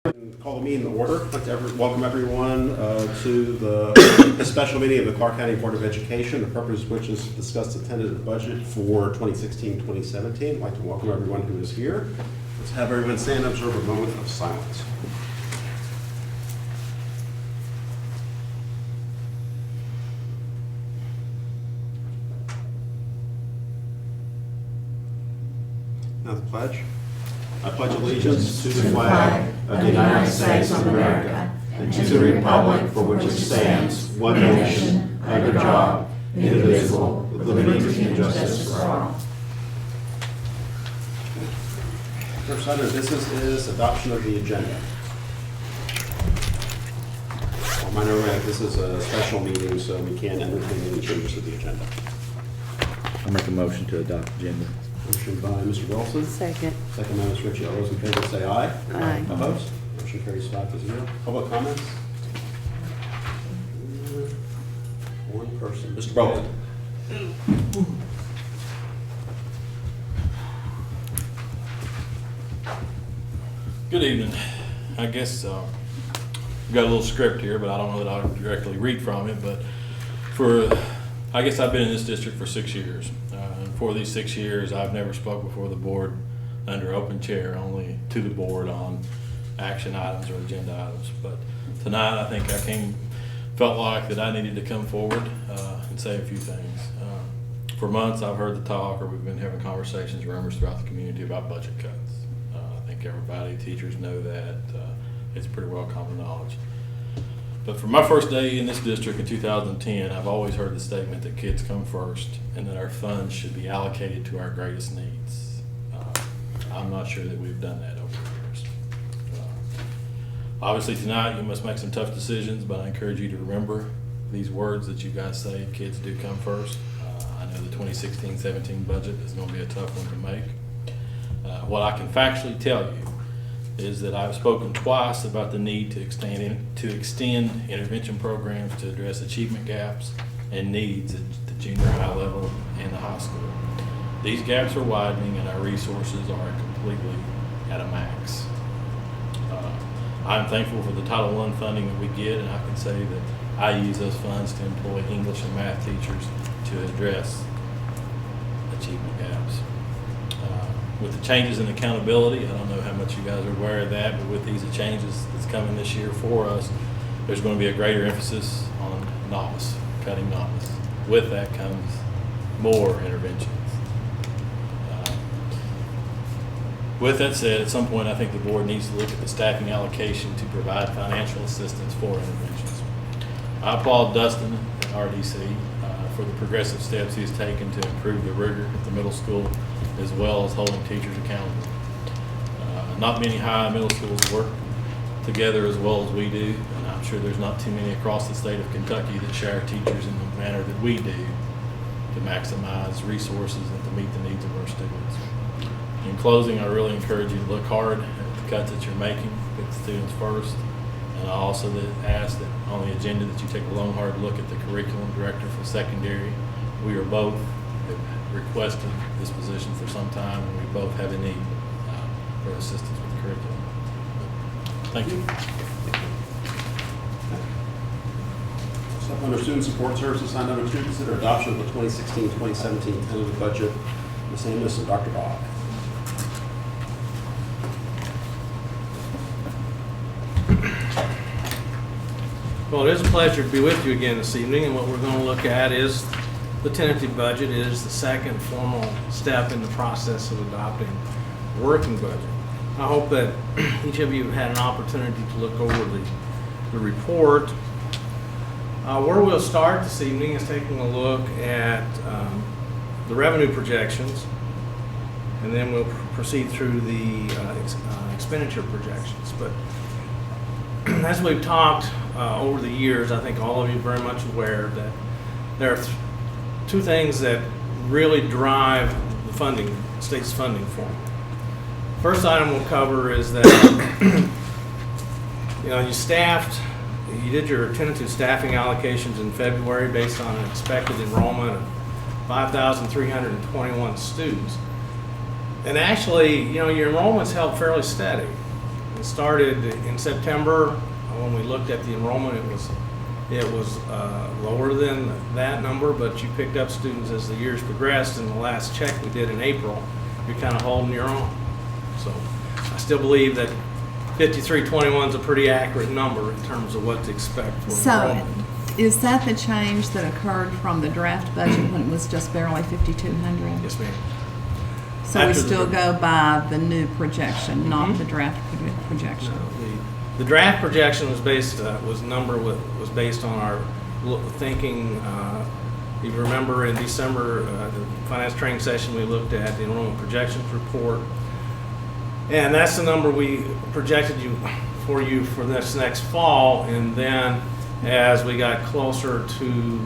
Call the meeting to order. I'd like to welcome everyone to the special meeting of the Clark County Board of Education, the purpose of which is to discuss the tentative budget for 2016-2017. I'd like to welcome everyone who is here. Let's have everyone stand and observe a moment of silence. Now the pledge. I pledge allegiance to the flag of the United States of America and to the republic for which it stands, one nation, under God, indivisible, with liberty and justice for all. First item of business is adoption of the agenda. This is a special meeting, so we can't entertain any changes to the agenda. I'll make a motion to adopt agenda. Motion by Mr. Wilson. Second. Second by Ms. Ritchie. All those in favor say aye. Aye. Opposed? Motion carries 5-0. Public comments? One person. Mr. Bowen. Good evening. I guess we've got a little script here, but I don't know that I'll directly read from it. But I guess I've been in this district for 6 years. And for these 6 years, I've never spoke before the board under open chair, only to the board on action items or agenda items. But tonight, I think felt like that I needed to come forward and say a few things. For months, I've heard the talk, or we've been having conversations, rumors throughout the community about budget cuts. I think everybody, teachers know that. It's pretty well common knowledge. But from my first day in this district in 2010, I've always heard the statement that kids come first and that our funds should be allocated to our greatest needs. I'm not sure that we've done that over the years. Obviously tonight you must make some tough decisions, but I encourage you to remember these words that you guys say, kids do come first. I know the 2016-17 budget is going to be a tough one to make. What I can factually tell you is that I've spoken twice about the need to extend intervention programs to address achievement gaps and needs at the junior high level and the high school. These gaps are widening and our resources are completely at a max. I'm thankful for the Title I funding that we get, and I can say that I use those funds to employ English and math teachers to address achievement gaps. With the changes in accountability, I don't know how much you guys are aware of that, but with these changes that's coming this year for us, there's going to be a greater emphasis on novice, cutting novice. With that comes more interventions. With that said, at some point I think the board needs to look at the staffing allocation to provide financial assistance for interventions. I applaud Dustin at RDC for the progressive steps he has taken to improve the rigor at the middle school, as well as holding teachers accountable. Not many high and middle schools work together as well as we do, and I'm sure there's not too many across the state of Kentucky that share teachers in the manner that we do to maximize resources and to meet the needs of our students. In closing, I really encourage you to look hard at the cuts that you're making, put the students first, and I also ask that on the agenda that you take a long, hard look at the curriculum director for secondary. We are both requested this position for some time, and we both have a need for assistance with the curriculum. Thank you. Step under Student Support Services, sign number 2, consider adoption of the 2016-2017 tentative budget. Ms. Amos and Dr. Bob. Well, it is a pleasure to be with you again this evening, and what we're going to look at is the tentative budget. It is the second formal step in the process of adopting a working budget. I hope that each of you have had an opportunity to look over the report. Where we'll start this evening is taking a look at the revenue projections, and then we'll proceed through the expenditure projections. But as we've talked over the years, I think all of you are very much aware that there are two things that really drive the funding, state's funding formula. First item we'll cover is that you did your tentative staffing allocations in February based on an expected enrollment of 5,321 students. And actually, your enrollment's held fairly steady. It started in September. When we looked at the enrollment, it was lower than that number, but you picked up students as the years progressed. And the last check we did in April, you're kind of holding your own. So I still believe that 5321 is a pretty accurate number in terms of what to expect for So, enrollment. is that the change that occurred from the draft budget when it was just barely 5,200? Yes, ma'am. So we After the still dra- go by the new projection, not Mhm. the draft projection? The draft projection was based on our thinking. You remember in December, the finance training session, we looked at the enrollment projections report, and that's the number we projected for this next fall. And then, as we got closer to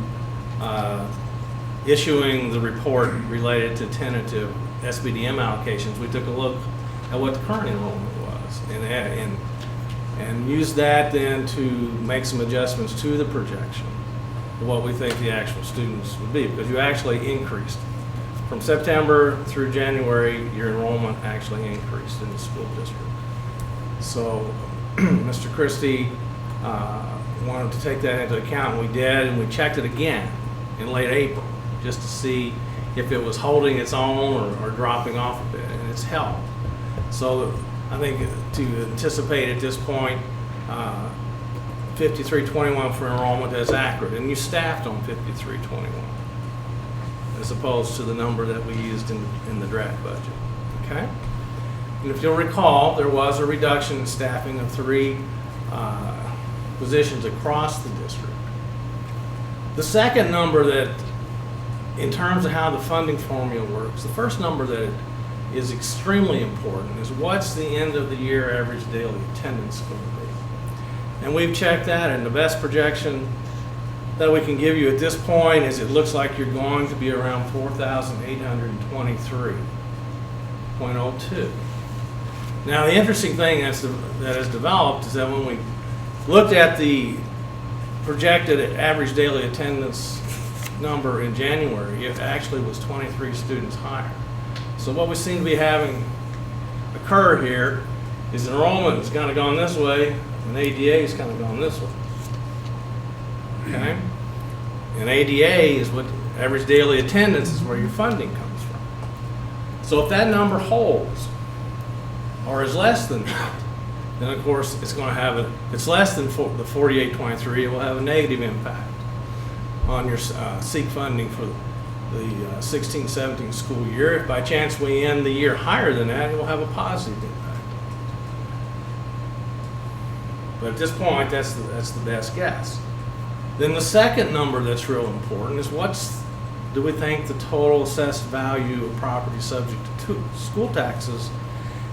issuing the report related to tentative SBDM allocations, we took a look at what the current enrollment was, and used that then to make some adjustments to the projection of what we think the actual students would be, because you actually increased. From September through January, your enrollment actually increased in the school district. So Mr. Christie wanted to take that into account, and we did, and we checked it again in late April, just to see if it was holding its own or dropping off a bit, and it's held. So I think to anticipate at this point, 5321 for enrollment is accurate, and you staffed on 5321 as opposed to the number that we used in the draft budget. Okay? And if you'll recall, there was a reduction in staffing of 3 positions across the district. The second number that, in terms of how the funding formula works, the first number that is extremely important is what's the end of the year average daily attendance going to be. And we've checked that, and the best projection that we can give you at this point is it looks like you're going to be around 4,823.02. Now, the interesting thing that has developed is that when we looked at the projected average daily attendance number in January, it actually was 23 students higher. So what we seem to be having occur here is enrollment has kind of gone this way, and ADA has kind of gone this way. Okay? And ADA is what average daily attendance is where your funding comes from. So if that number holds or is less than that, then of course it's going to have if it's less than the 4823, it will have a negative impact on your SEEK funding for the 16-17 school year. If by chance we end the year higher than that, it will have a positive impact. But at this point, that's the best guess. Then the second number that's real important is do we think the total assessed value of property subject to school taxes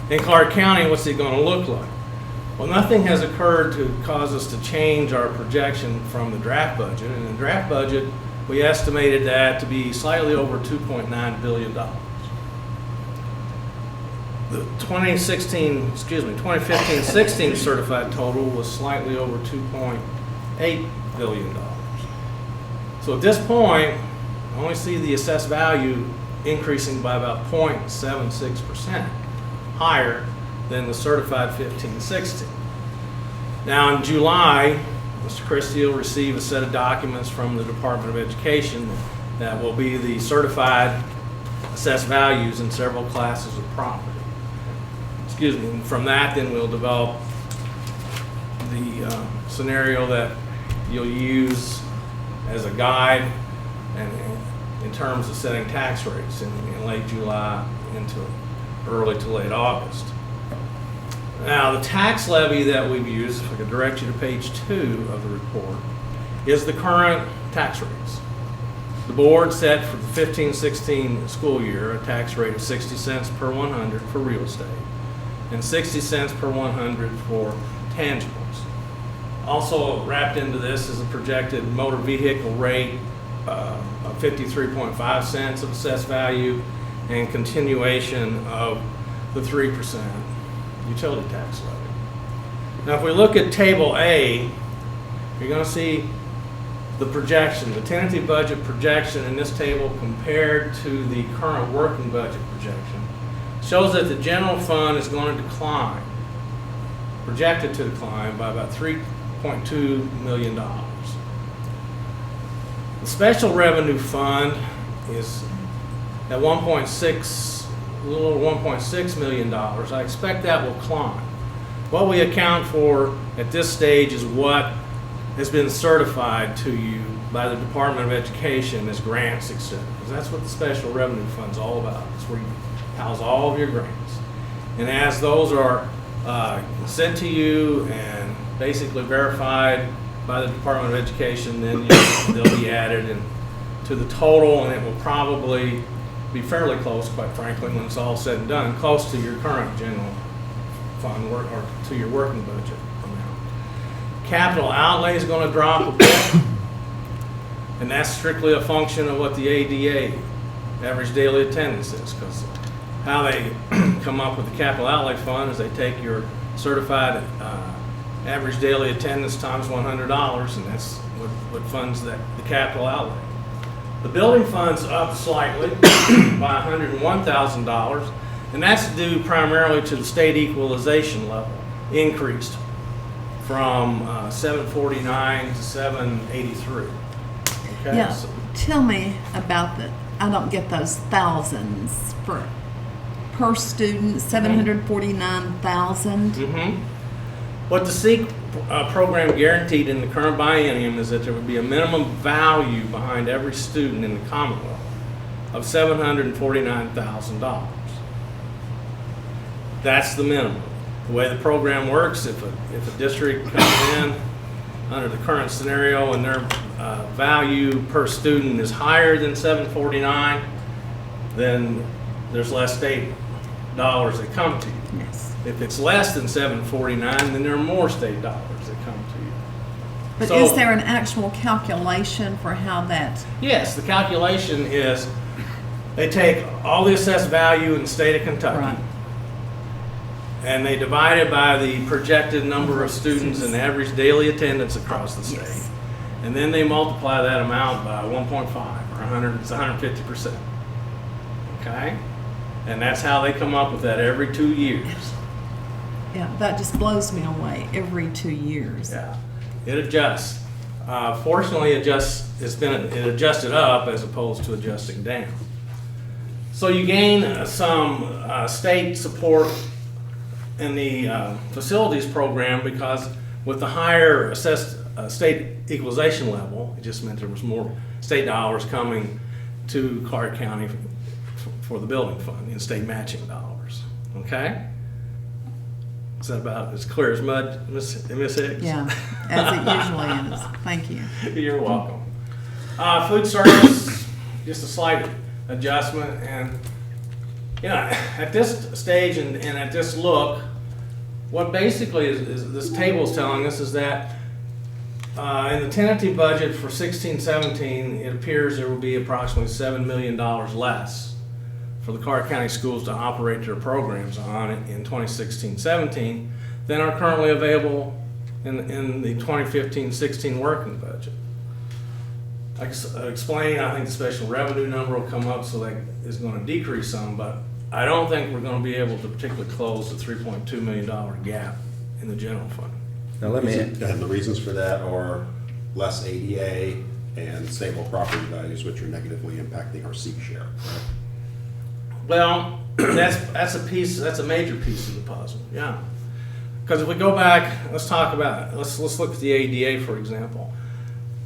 in Clark County, what's it going to look like? Well, nothing has occurred to cause us to change our projection from the draft budget. In the draft budget, we estimated that to be slightly over $2.9 billion. The 2015-16 certified total was slightly over $2.8 billion. So at this point, I only see the assessed value increasing by about 0.76% higher than the certified 15-16. Now in July, Mr. Christie will receive a set of documents from the Department of Education that will be the certified assessed values in several classes of property. Excuse me. And from that, then we'll develop the scenario that you'll use as a guide and in terms of setting tax rates in late July into early to late August. Now, the tax levy that we've used, if I could direct you to page 2 of the report, is the current tax rates. The board set for the 15-16 school year a tax rate of 60 cents per 100 for real estate and 60 cents per 100 for tangibles. Also wrapped into this is a projected motor vehicle rate of 53.5 cents of assessed value and continuation of the 3% utility tax levy. Now, if we look at Table A, you're going to see the projection, the tentative budget projection in this table compared to the current working budget projection shows that the general fund is going to decline projected to decline by about $3.2 million. The special revenue fund is at 1.6, a little over $1.6 million. I expect that will climb. What we account for at this stage is what has been certified to you by the Department of Education as grants, etc. Because that's what the special revenue fund's all about. It's where you house all of your grants. And as those are sent to you and basically verified by the Department of Education, then they'll be added to the total, and it will probably be fairly close, quite frankly, when it's all said and done, close to your current general fund work or to your working budget amount. Capital outlay is going to drop a bit, and that's strictly a function of what the ADA, average daily attendance, is, because how they come up with the capital outlay fund is they take your certified average daily attendance times $100, and that's what funds the capital outlay. The building fund's up slightly by $101,000, and that's due primarily to the state equalization level increased from 749 to 783. Okay? Yeah, So- tell me about I don't get those thousands per student, 749,000. Mhm. What the SEEK program guaranteed in the current biennium is that there would be a minimum value behind every student in the Commonwealth of $749,000. That's the minimum. The way the program works, if a district comes in under the current scenario and their value per student is higher than $749, then there's less state dollars that come to you. Yes. If it's less than $749, then there are more state dollars that come to you. But So- is there an actual calculation for how that? Yes, the calculation is they take all the assessed value in the state of Kentucky Right. and they divide it by the projected number of students and average daily attendance across the state. Yes. And then they multiply that amount by 1.5 or 100, it's 150%. Okay? And that's how they come up with that every 2 years. Yeah, that just blows me away every 2 years. Yeah, it adjusts. Fortunately, it adjusted up as opposed to adjusting down. So you gain some state support in the facilities program because with the higher assessed state equalization level, it just meant there was more state dollars coming to Clark County for the building fund in state matching dollars. Okay? Is that about as clear as mud, Miss Hicks? Yeah, as it usually is. Thank you. You're welcome. Food service, just a slight adjustment, and you know, at this stage and at this look, what basically is this table is telling us is that in the tentative budget for 16-17, it appears there will be approximately $7 million less for the Clark County schools to operate their programs on it in 2016-17 than are currently available in the 2015-16 working budget. I explained, I think the special revenue number will come up, so that is going to decrease some, but I don't think we're going to be able to particularly close the $3.2 million gap in the general fund. Now let me, And the reasons for that are less ADA and stable property values, which are negatively impacting our SEEK share, correct? Well, that's a major piece of the puzzle, yeah. Because if we go back, let's look at the ADA, for example.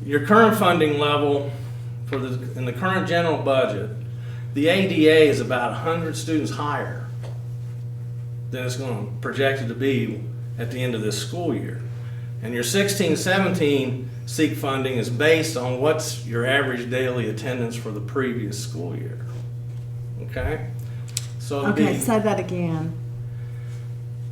Your current funding level in the current general budget, the ADA is about 100 students higher than it's going to projected to be at the end of this school year. And your 16-17 SEEK funding is based on what's your average daily attendance for the previous school year. Okay? So it'd Okay, be- say that again.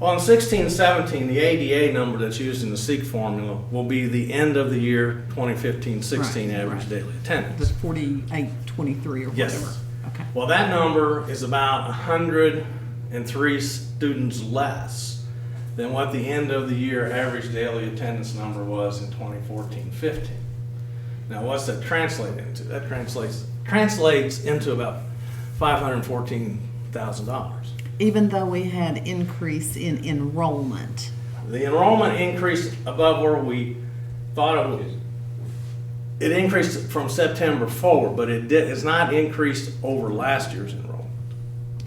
well, in 16-17, the ADA number that's used in the SEEK formula will be the end of the year 2015-16 Right, average right. daily The attendance. 4823 or Yes. whatever. Okay. Well, that number is about 103 students less than what the end of the year average daily attendance number was in 2014-15. Now, what's that translate into? That translates into about $514,000. Even though we had increase in enrollment. The enrollment increased above where we thought it would. It increased from September forward, but it's not increased over last year's enrollment,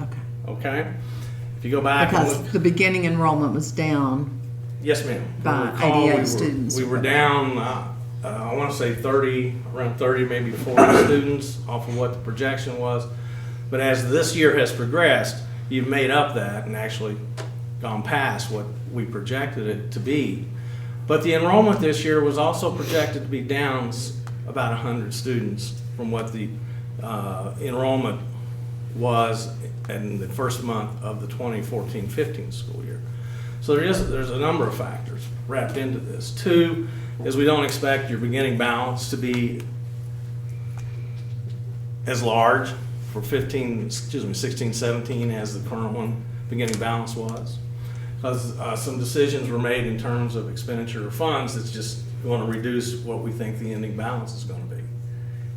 Okay. okay? If you go back and Because look, the beginning enrollment was down. yes, ma'am. by If you recall, 88 students. We were down, I want to say 30, around 30, maybe 40 students off of what the projection was. But as this year has progressed, you've made up that and actually gone past what we projected it to be. But the enrollment this year was also projected to be down about 100 students from what the enrollment was in the first month of the 2014-15 school year. So there's a number of factors wrapped into this. Two is we don't expect your beginning balance to be as large for 16, 17 as the current one beginning balance was. Because some decisions were made in terms of expenditure of funds that's just going to reduce what we think the ending balance is going to be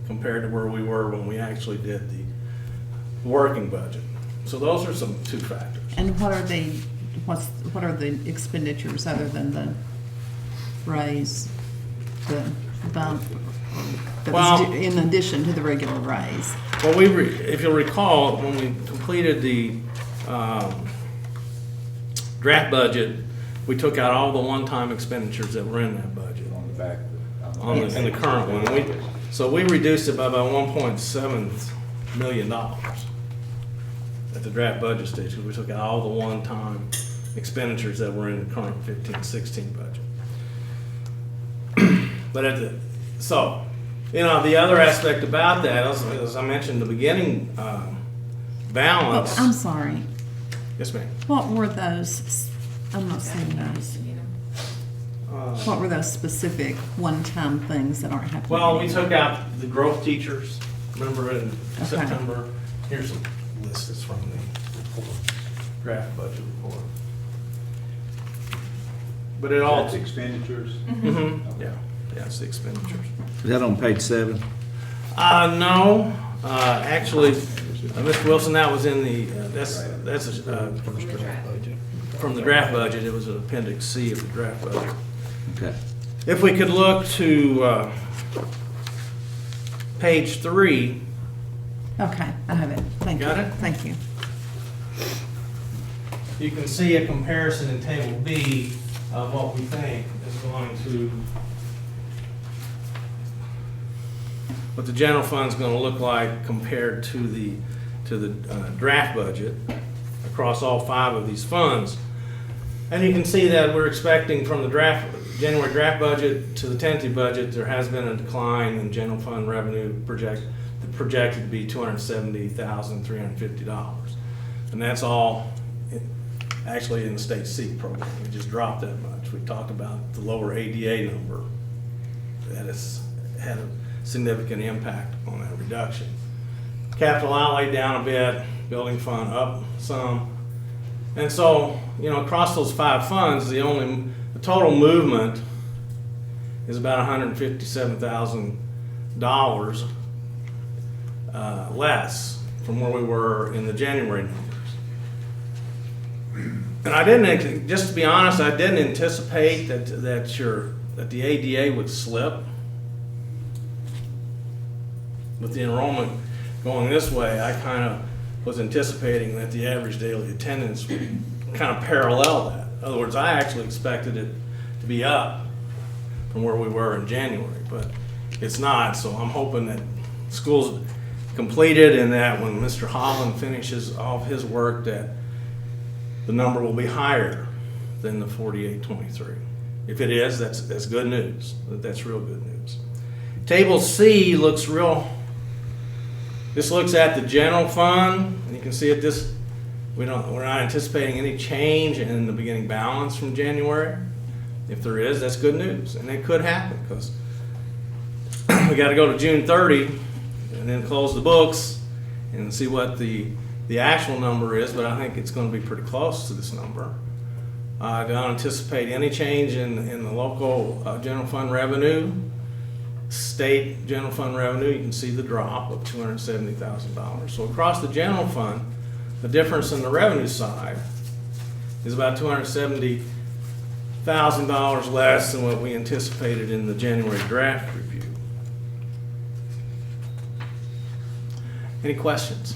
compared to where we were when we actually did the working budget. So those are some two factors. And what are the expenditures other than the raise, the bump? That was Well- in addition to the regular raise? Well, if you'll recall, when we completed the draft budget, we took out all the one-time expenditures that were in that budget On the back. in the current one. So we reduced it by about $1.7 million at the draft budget stage, because we took out all the one-time expenditures that were in the current 15-16 budget. But the other aspect about that, as I mentioned, the beginning balance. Oh, I'm sorry. Yes, ma'am. What were those, I'm not seeing those. What were those specific one-time things that aren't happening? Well, we took out the growth teachers, remember in Okay. September? Here's a list that's from the report, draft budget report. But it all, That's expenditures? Mhm, yeah, it's the expenditures. Is that on page 7? No, actually, Mr. Wilson, that was in the, that's from the draft budget. It was an appendix C of the draft budget. Okay. If we could look to page 3, Okay, I have it. Thank you. Got it? Thank you. you can see a comparison in table B of what we think is going to, what the general fund's going to look like compared to the draft budget across all 5 of these funds. And you can see that we're expecting from the January draft budget to the tentative budget, there has been a decline in general fund revenue projected to be $270,350. And that's all actually in the state seat program. We just dropped that much. We talked about the lower ADA number. That has had a significant impact on that reduction. Capital outlay down a bit, building fund up some. And so, across those 5 funds, the total movement is about $157,000 less from where we were in the January numbers. And I didn't, just to be honest, I didn't anticipate that the ADA would slip. With the enrollment going this way, I kind of was anticipating that the average daily attendance would kind of parallel that. In other words, I actually expected it to be up from where we were in January, but it's not. So I'm hoping that school's completed and that when Mr. Holland finishes all of his work, that the number will be higher than the 4823. If it is, that's good news. That's real good news. Table C looks this looks at the general fund, and you can see we're not anticipating any change in the beginning balance from January. If there is, that's good news, and it could happen because we got to go to June 30 and then close the books and see what the actual number is, but I think it's going to be pretty close to this number. I don't anticipate any change in the local general fund revenue. State general fund revenue, you can see the drop of $270,000. So across the general fund, the difference in the revenue side is about $270,000 $1,000 less than what we anticipated in the January draft review. Any questions?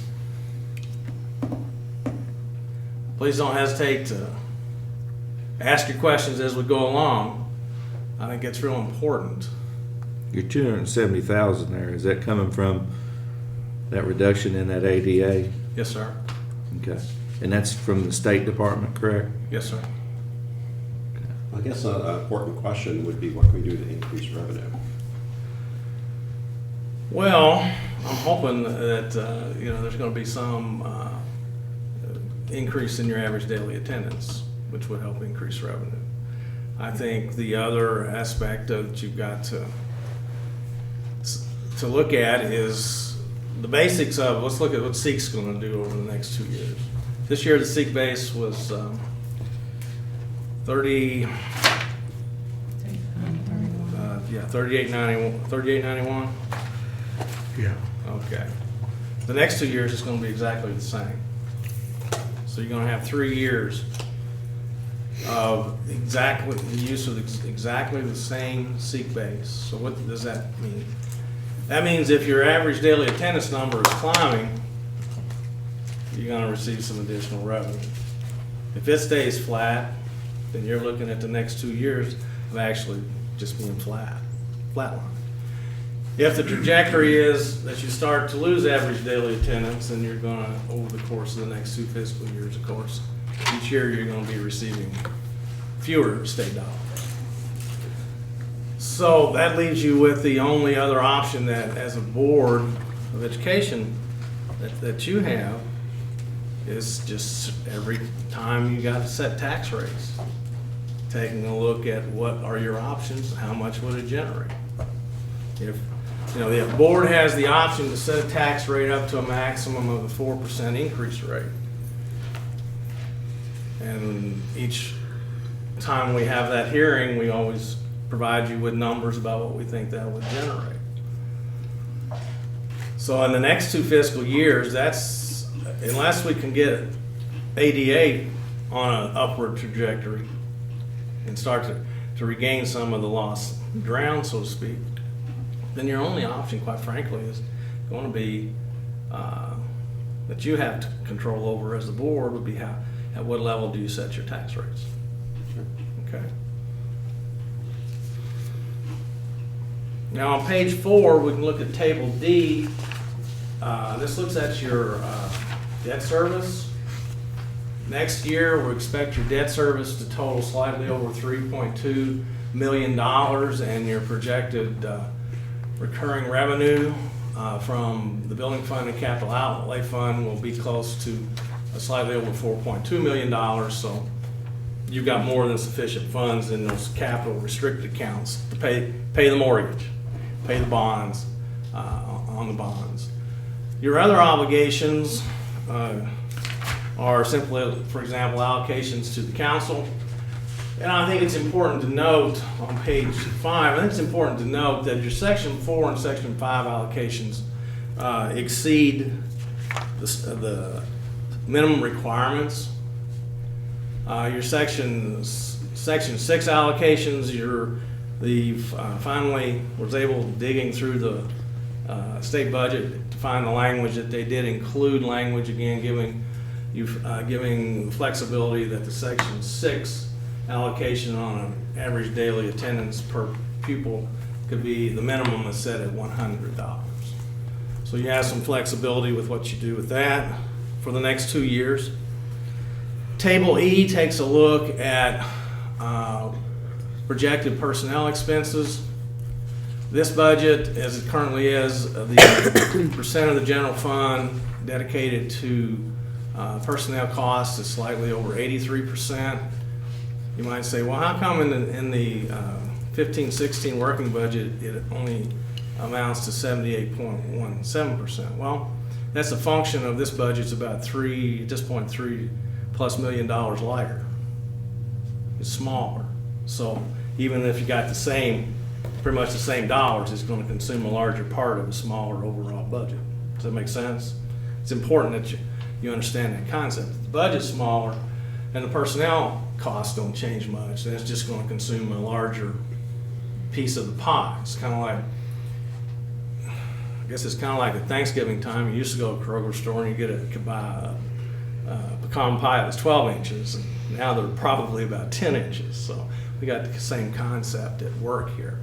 Please don't hesitate to ask your questions as we go along. I think it's real important. Your 270,000 there, is that coming from that reduction in that ADA? Yes, sir. Okay. And that's from the State Department, correct? Yes, sir. I guess an important question would be, what can we do to increase revenue? Well, I'm hoping that, there's going to be some increase in your average daily attendance, which would help increase revenue. I think the other aspect that you've got to look at is the basics of, let's look at what SEEK's going to do over the next 2 years. This year, the SEEK base was 3891. Yeah. Okay. The next 2 years is going to be exactly the same. So you're going to have 3 years of exactly the use of exactly the same SEEK base. So what does that mean? That means if your average daily attendance number is climbing, you're going to receive some additional revenue. If it stays flat, then you're looking at the next 2 years of actually just being flatline. If the trajectory is that you start to lose average daily attendance, then you're going to, over the course of the next 2 fiscal years, of course, each year you're going to be receiving fewer state dollars. So that leaves you with the only other option that, as a board of education, that you have is just every time you got to set tax rates, taking a look at what are your options, how much would it generate. If the board has the option to set a tax rate up to a maximum of a 4% increase rate. And each time we have that hearing, we always provide you with numbers about what we think that would generate. So in the next 2 fiscal years, unless we can get ADA on an upward trajectory and start to regain some of the lost ground, so to speak, then your only option, quite frankly, is going to be that you have to control over as the board would be at what level do you set your tax rates. Okay. Now on page 4, we can look at table D. This looks at your debt service. Next year, we expect your debt service to total slightly over $3.2 million, and your projected recurring revenue from the building fund and capital outlay fund will be close to slightly over $4.2 million. So you've got more than sufficient funds in those capital restricted accounts to pay the mortgage, pay the bonds on the bonds. Your other obligations are simply, for example, allocations to the council. And I think it's important to note on page 5, I think it's important to note that your section 4 and section 5 allocations exceed the minimum requirements. Your section 6 allocations, finally was able, digging through the state budget, to find the language that they did include language, again, giving flexibility that the section 6 allocation on an average daily attendance per pupil could be, the minimum is set at $100. So you have some flexibility with what you do with that for the next 2 years. Table E takes a look at projected personnel expenses. This budget, as it currently is, the percent of the general fund dedicated to personnel costs is slightly over 83%. You might say, well, how come in the 15-16 working budget it only amounts to 78.17%? Well, that's a function of this budget's about $3+ million lighter. It's smaller. So even if you got pretty much the same dollars, it's going to consume a larger part of a smaller overall budget. Does that make sense? It's important that you understand that concept. If the budget's smaller, and the personnel costs don't change much. That's just going to consume a larger piece of the pie. It's kind of like, I guess it's kind of like at Thanksgiving time. You used to go to a Kroger store and you could buy a pecan pie that was 12 inches, and now they're probably about 10 inches. So we got the same concept at work here.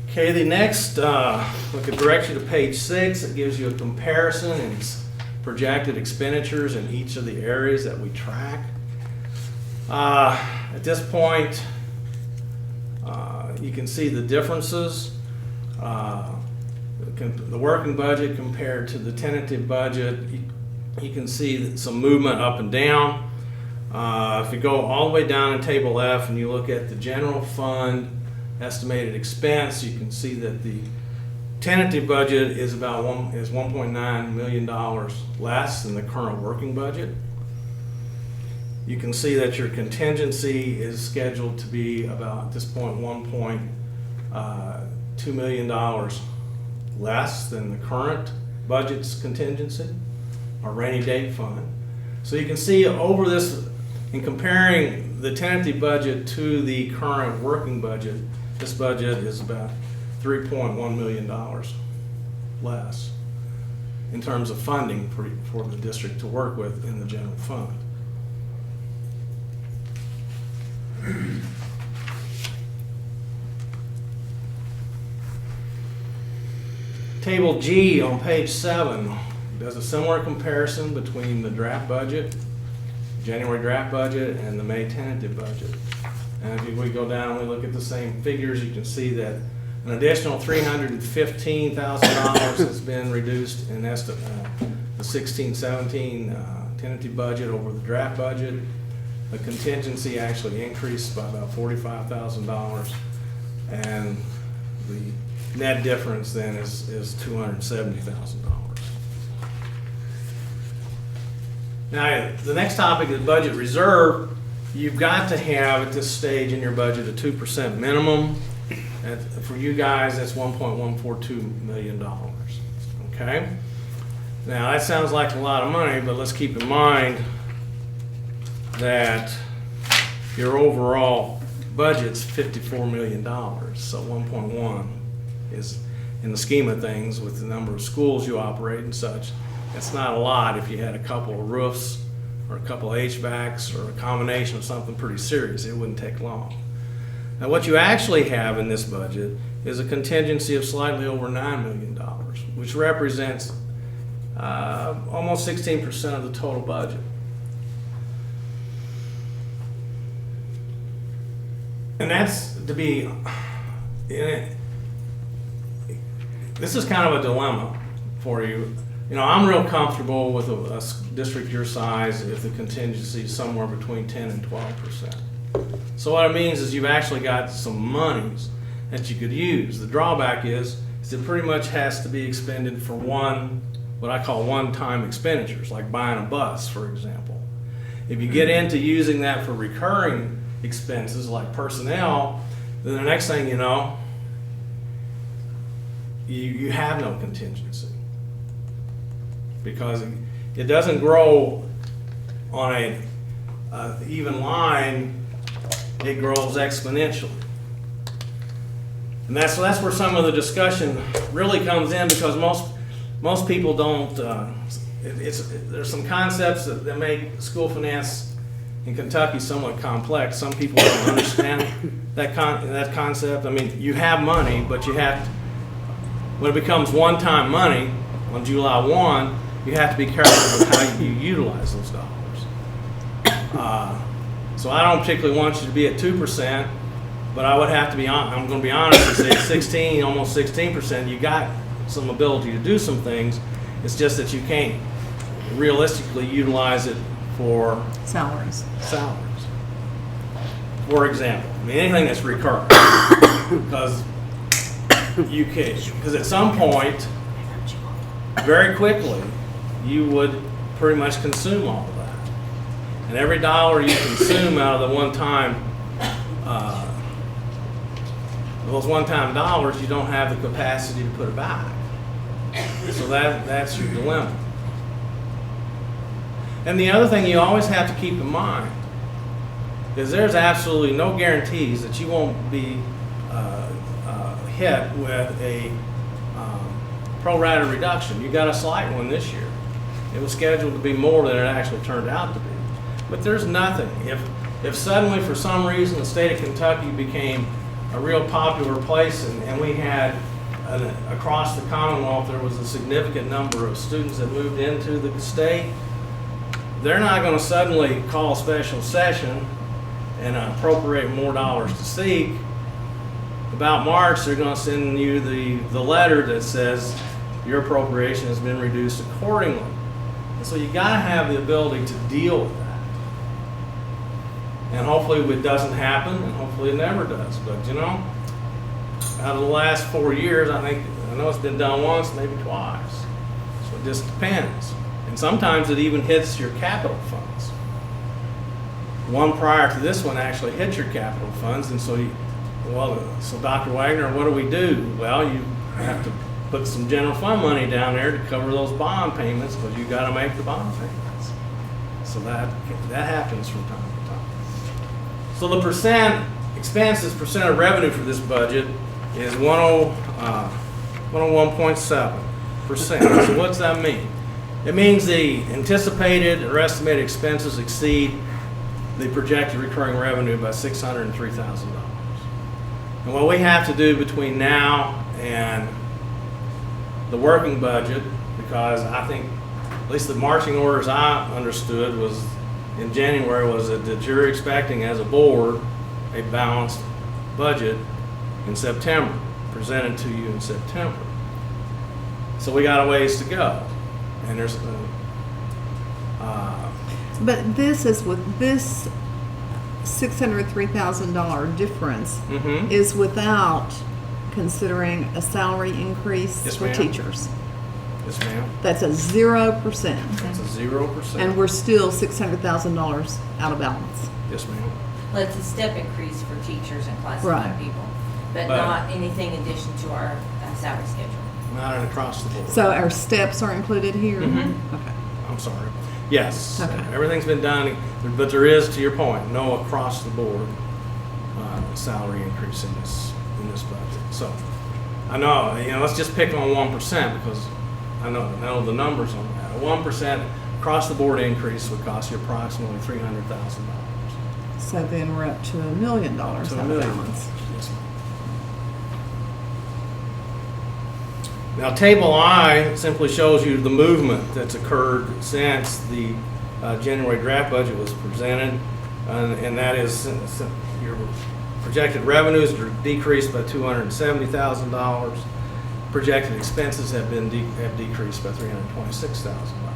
Okay, the next, we could direct you to page 6. It gives you a comparison and projected expenditures in each of the areas that we track. At this point, you can see the differences. The working budget compared to the tentative budget, you can see some movement up and down. If you go all the way down in table F and you look at the general fund estimated expense, you can see that the tentative budget is about $1.9 million less than the current working budget. You can see that your contingency is scheduled to be about, at this point, $1.2 million less than the current budget's contingency, or rainy day fund. So you can see over this, in comparing the tentative budget to the current working budget, this budget is about $3.1 million less in terms of funding for the district to work with in the general fund. Table G on page 7 does a similar comparison between the draft budget, January draft budget, and the May tentative budget. And if we go down and we look at the same figures, you can see that an additional $315,000 has been reduced in the 16-17 tentative budget over the draft budget. The contingency actually increased by about $45,000, and the net difference then is $270,000. Now, the next topic is budget reserve. You've got to have at this stage in your budget a 2% minimum. And for you guys, that's $1.142 million. Okay? Now, that sounds like a lot of money, but let's keep in mind that your overall budget's $54 million. So 1.1 is, in the scheme of things, with the number of schools you operate and such, it's not a lot if you had a couple of roofs or a couple of HVACs or a combination of something pretty serious. It wouldn't take long. Now, what you actually have in this budget is a contingency of slightly over $9 million, which represents almost 16% of the total budget. And that's to be, this is kind of a dilemma for you. You know, I'm real comfortable with a district your size if the contingency is somewhere between 10 and 12%. So what it means is you've actually got some monies that you could use. The drawback is it pretty much has to be expended for what I call one-time expenditures, like buying a bus, for example. If you get into using that for recurring expenses like personnel, then the next thing you know, you have no contingency, because it doesn't grow on a even line. It grows exponentially. And that's where some of the discussion really comes in, because most people don't, there's some concepts that make school finance in Kentucky somewhat complex. Some people don't understand that concept. I mean, you have money, but you have to, when it becomes one-time money on July 1, you have to be careful with how you utilize those dollars. So I don't particularly want you to be at 2%, but I would have to be I'm going to be honest and say 16, almost 16%. You got some ability to do some things. It's just that you can't realistically utilize it for Salaries. For example, I mean, anything that's recurring, because at some point, very quickly, you would pretty much consume all of that. And every dollar you consume out of the those one-time dollars, you don't have the capacity to put it back. So that's your dilemma. And the other thing you always have to keep in mind is there's absolutely no guarantees that you won't be hit with a pro rata reduction. You got a slight one this year. It was scheduled to be more than it actually turned out to be. But there's nothing. If suddenly for some reason the state of Kentucky became a real popular place and we had across the Commonwealth there was a significant number of students that moved into the state, they're not going to suddenly call a special session and appropriate more dollars to seek. About March, they're going to send you the letter that says your appropriation has been reduced accordingly. And so you got to have the ability to deal with that. And hopefully it doesn't happen, and hopefully it never does. But you know, out of the last 4 years, I know it's been done once, maybe twice. So it just depends. And sometimes it even hits your capital funds. One prior to this one actually hit your capital funds, and so so Dr. Wagner, what do we do? Well, you have to put some general fund money down there to cover those bond payments because you got to make the bond payments. So that happens from time to time. So the expenses percent of revenue for this budget is 101.7%. So what's that mean? It means the anticipated or estimated expenses exceed the projected recurring revenue by $603,000. And what we have to do between now and the working budget, because I think at least the marching orders I understood was in January was that you're expecting as a board a balanced budget in September, presented to you in September. So we got a ways to go. And there's But this is with this $603,000 difference Mhm. is without considering a salary increase Yes, for ma'am. teachers. Yes, ma'am. That's a 0%. It's a 0%. And we're still $600,000 out of balance. Yes, ma'am. Well, it's a step increase for teachers and Right. classified people, but But- not anything in addition to our salary schedule. Not across the board. So our steps are included here? Mhm. Okay. I'm sorry. Yes, Okay. everything's been done, but there is, to your point, no across the board salary increase in this budget. So I know, let's just pick on 1% because I know the numbers on that. A 1% across the board increase would cost you approximately $300,000. So then we're up to $1 million out To a of million. balance. Yes, ma'am. Now, Table I simply shows you the movement that's occurred since the January draft budget was presented, and that is your projected revenues are decreased by $270,000. Projected expenses have decreased by $326,000.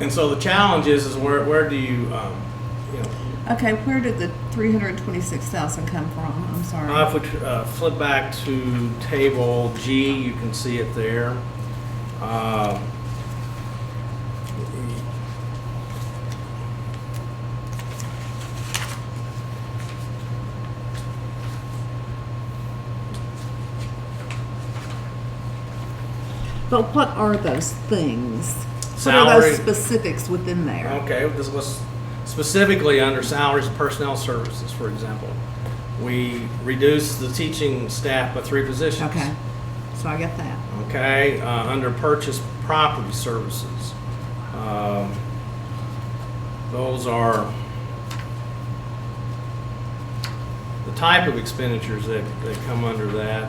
And so the challenge is where do you Okay, where did the $326,000 come from? I'm sorry. if we flip back to table G, you can see it there. But what are those things? What are Salary. those specifics within there? Okay, this was specifically under salaries and personnel services, for example. We reduced the teaching staff by 3 positions. Okay, so I got that. Okay, under purchase property services. Those are the type of expenditures that come under that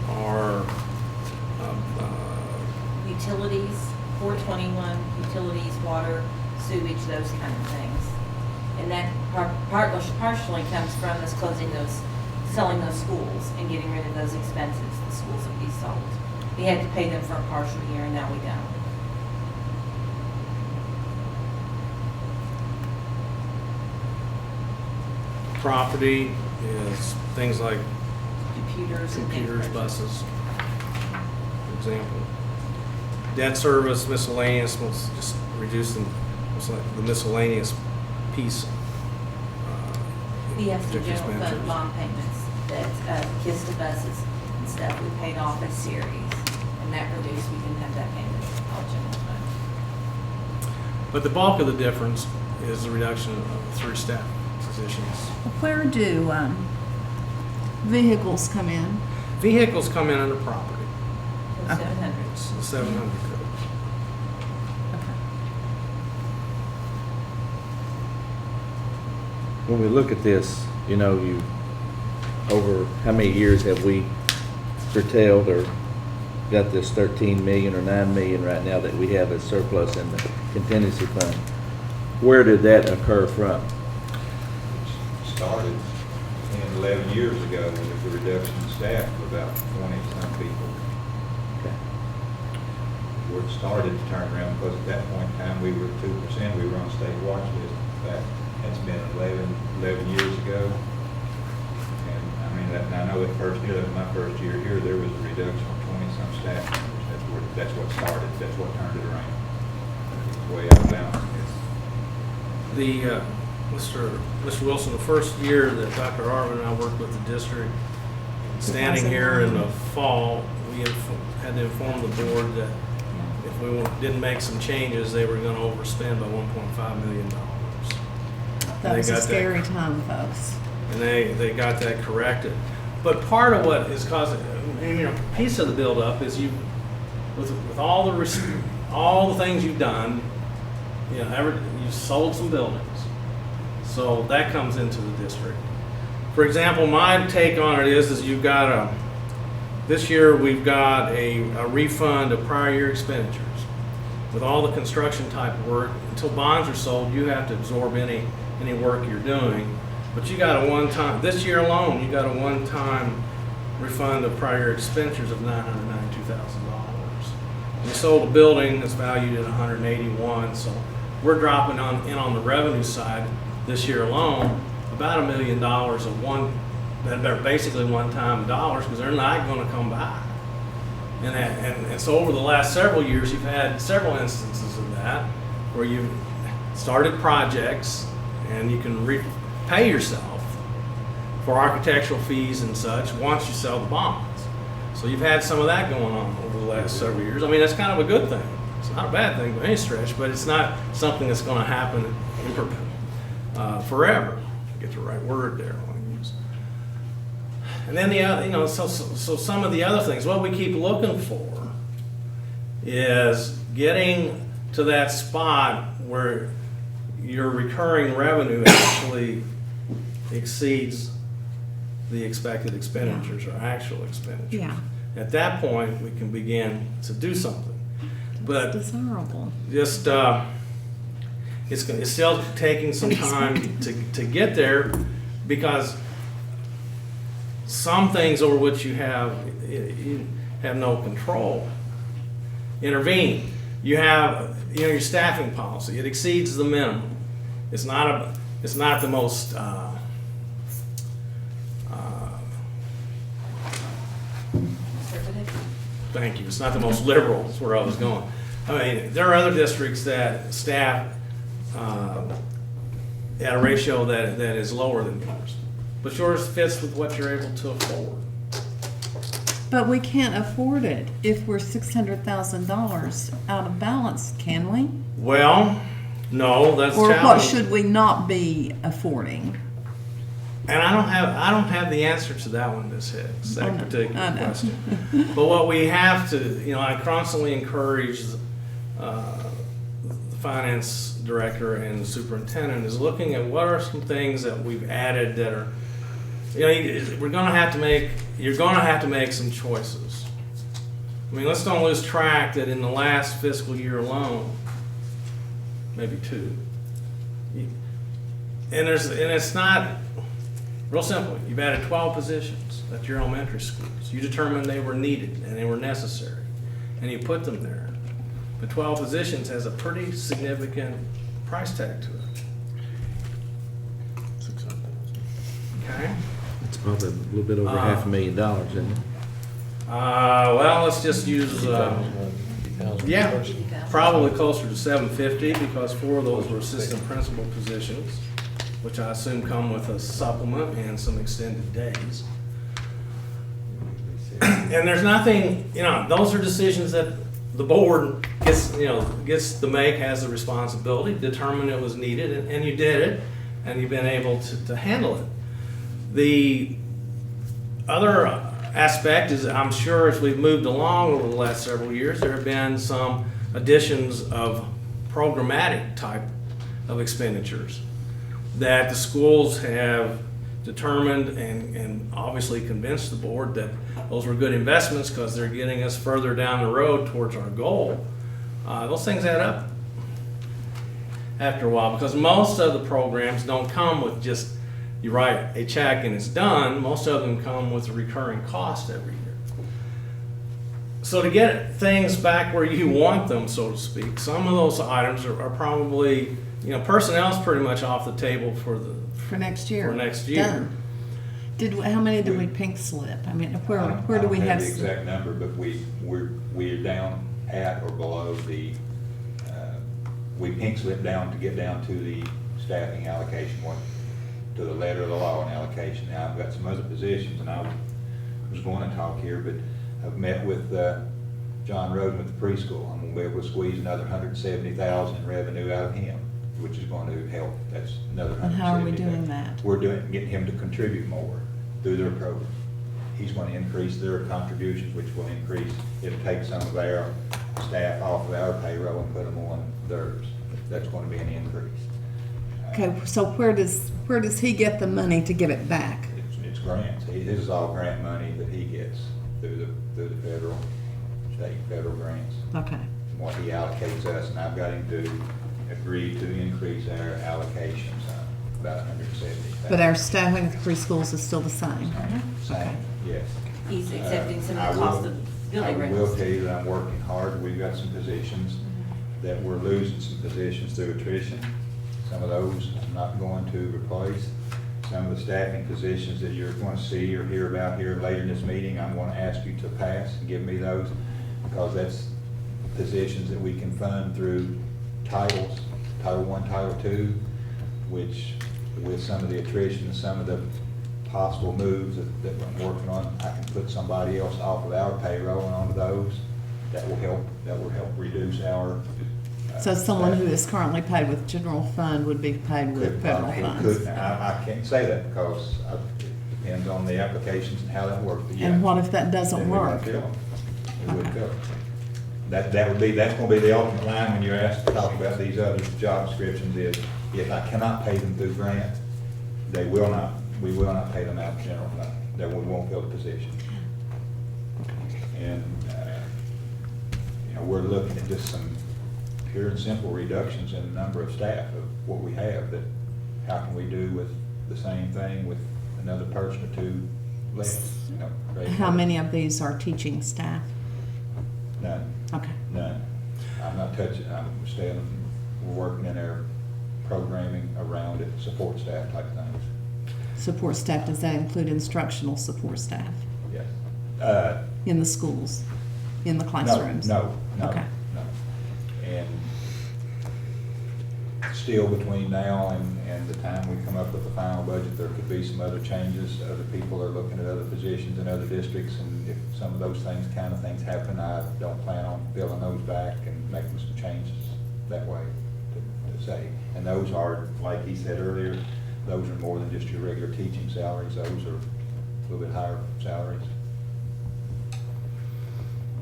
are Utilities, 421, utilities, water, sewage, those kind of things. And that partially comes from us selling those schools and getting rid of those expenses, the schools that we sold. We had to pay them for a partial year and now we don't. property is things like Computers and things computers, like that. buses, for example. Debt service, miscellaneous, was just reducing the miscellaneous piece. We have some projected general fund expenditures. bond payments that, KISTA buses and stuff, we paid off a series. and that reduced, we didn't have that payment out of general fund. But the bulk of the difference is the reduction of 3 staff positions. Where do vehicles come in? Vehicles come in under property, So Okay. 700. it's the 700 code. Okay. When we look at this, you know, over how many years have we curtailed or got this 13 million or 9 million right now that we have as surplus in the contingency fund? Where did that occur from? Started 10, 11 years ago with the reduction in staff of about 20-some people. Okay. Where it started to turn around, because at that point in time, we were at 2%, we were on state watch list. In fact, that's been 11 years ago. And I mean, I know that first year, that was my first year here, there was a reduction of 20-some staff members. That's what started, that's what turned it around. It's way out of balance. Mr. Wilson, the first year that Dr. Arvin and I worked with the district, standing here in the fall, we had to inform the board that if we didn't make some changes, they were going to overspend by $1.5 million. That They was a got that. scary time, folks. And they got that corrected. But part of what is causing, I mean, a piece of the buildup is with all the things you've done, you know, you've sold some buildings. So that comes into the district. For example, my take on it is you've got this year we've got a refund of prior year expenditures. With all the construction type work, until bonds are sold, you have to absorb any work you're doing. But you got this year alone, you got a one-time refund of prior year expenditures of $992,000. We sold a building that's valued at $181,000, so we're dropping in on the revenue side this year alone about $1 million that are basically one-time dollars because they're not going to come back. And so over the last several years, you've had several instances of that where you've started projects and you can repay yourself for architectural fees and such once you sell the bonds. So you've had some of that going on over the last several years. I mean, that's kind of a good thing. It's not a bad thing by any stretch, but it's not something that's going to happen forever. Get the right word there. I want to use. And then the other, so some of the other things, what we keep looking for is getting to that spot where your recurring revenue actually exceeds the expected expenditures or actual expenditures. Yeah. At that point, we can begin to do something. But Desirable. just it's still taking some time to get there because some things over which you have no control intervene. You have your staffing policy. It exceeds the minimum. It's not the most thank you. It's not the most liberal. That's where I was going. I mean, there are other districts that staff at a ratio that is lower than yours, but yours fits with what you're able to afford. But we can't afford it if we're $600,000 out of balance, can we? Well, no, that's Or what challenging. should we not be affording? And I don't have the answer to that one, Ms. Hicks, that I know. particular question. But what we have to, I constantly encourage the finance director and the superintendent is looking at what are some things that we've added that are, you're going to have to make some choices. I mean, let's don't lose track that in the last fiscal year alone, maybe 2, and it's not real simple. You've added 12 positions at your elementary schools. You determined they were needed and they were necessary, and you put them there. But 12 positions has a pretty significant price tag to it. Okay. It's probably a little bit over $500,000, isn't it? Well, let's just use, yeah, probably closer to 750 because 4 of those were assistant principal positions, which I assume come with a supplement and some extended days. And there's nothing, those are decisions that the board gets to make, has the responsibility, determine it was needed, and you did it, and you've been able to handle it. The other aspect is, I'm sure as we've moved along over the last several years, there have been some additions of programmatic type of expenditures that the schools have determined and obviously convinced the board that those were good investments because they're getting us further down the road towards our goal. Those things add up after a while, because most of the programs don't come with just, you write a check and it's done. Most of them come with a recurring cost every year. So to get things back where you want them, so to speak, some of those items are probably, personnel's pretty much off the table for next year. For next year. Done. How many did we pink slip? I mean, where do we I don't have? the exact number, but we're down at or below the, we pink slipped down to get down to the staffing allocation, to the letter of the law and allocation. Now, I've got some other positions, and I was going to talk here, but I've met with John Roden with the preschool. I'm going to be able to squeeze another $170,000 in revenue out of him, which is going to help. That's another $170,000. And how are we doing that? We're getting him to contribute more through their program. He's going to increase their contributions, which will increase, it'll take some of our staff off of our payroll and put them on theirs. That's going to be an increase. Okay, so where does he get the money to give it back? It's grants. This is all grant money that he gets through the federal, state, federal grants. Okay. What he allocates us, and I've got him to agree to increase our allocations about $170,000. But our staffing at the preschools is still the same? Same, yes. He's accepting some I of the cost will- of building I will rentals. tell you that I'm working hard. We've got some positions that we're losing some positions through attrition. Some of those I'm not going to replace. Some of the staffing positions that you're going to see or hear about here later in this meeting, I'm going to ask you to pass and give me those, because that's positions that we can fund through titles, Title I, Title II, which with some of the attrition and some of the possible moves that I'm working on, I can put somebody else off of our payroll and onto those. That will help reduce our. So someone who staffing. is currently paid with general fund would be paid with Could federal possibly- funds? could. I can't say that because it depends on the applications and how that works. But yeah, And what if that then doesn't we would work? fill 'em. We would Okay. fill 'em. That's going to be the ultimate line when you're asked to talk about these other job descriptions is, if I cannot pay them through grant, we will not pay them out of general fund. That we won't fill the position. And, we're looking at just some pure and simple reductions in the number of staff of what we have, that how can we do with the same thing with another person or two less, How many of these are teaching staff? None. Okay. None. I'm not touching, we're working in our programming around it, support staff type things. Support staff, does that include instructional support staff Yes. in the schools, in the classrooms? No. Okay. And still between now and the time we come up with the final budget, there could be some other changes. Other people are looking at other positions in other districts, and if some of those kind of things happen, I don't plan on filling those back and making some changes that way to say. And those are, like he said earlier, those are more than just your regular teaching salaries. Those are a little bit higher salaries.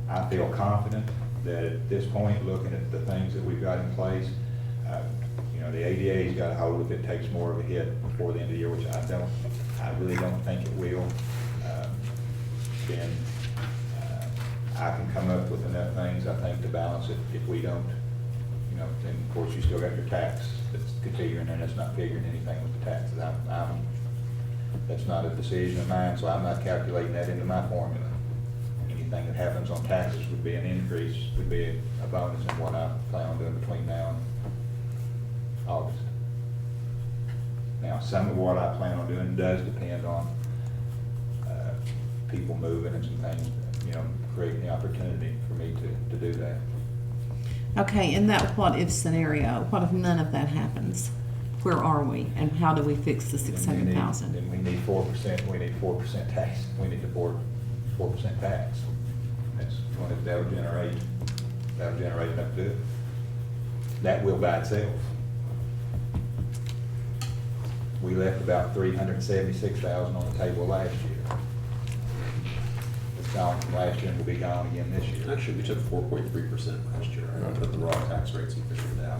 I feel confident that at this point, looking at the things that we've got in place, the ADA's got a hold if it takes more of a hit before the end of the year, which I really don't think it will. Then I can come up with enough things, I think, to balance it. If we don't, then of course you still got your tax that's continuing, and it's not figuring anything with the taxes. That's not a decision of mine, so I'm not calculating that into my formula. Anything that happens on taxes would be an increase, would be a bonus in what I plan on doing between now and August. Now, some of what I plan on doing does depend on people moving and some things, creating the opportunity for me to do that. Okay, in that what-if scenario, what if none of that happens? Where are we, and how do we fix the Then 600,000? we need 4%, we need 4% tax, we need to board 4% tax. That's what that'll generate enough to do it. That will by itself. We left about 376,000 on the table last year. It's gone from last year and will be gone again this year. Actually, we took 4.3% last year. I took the raw tax rates and figured it out.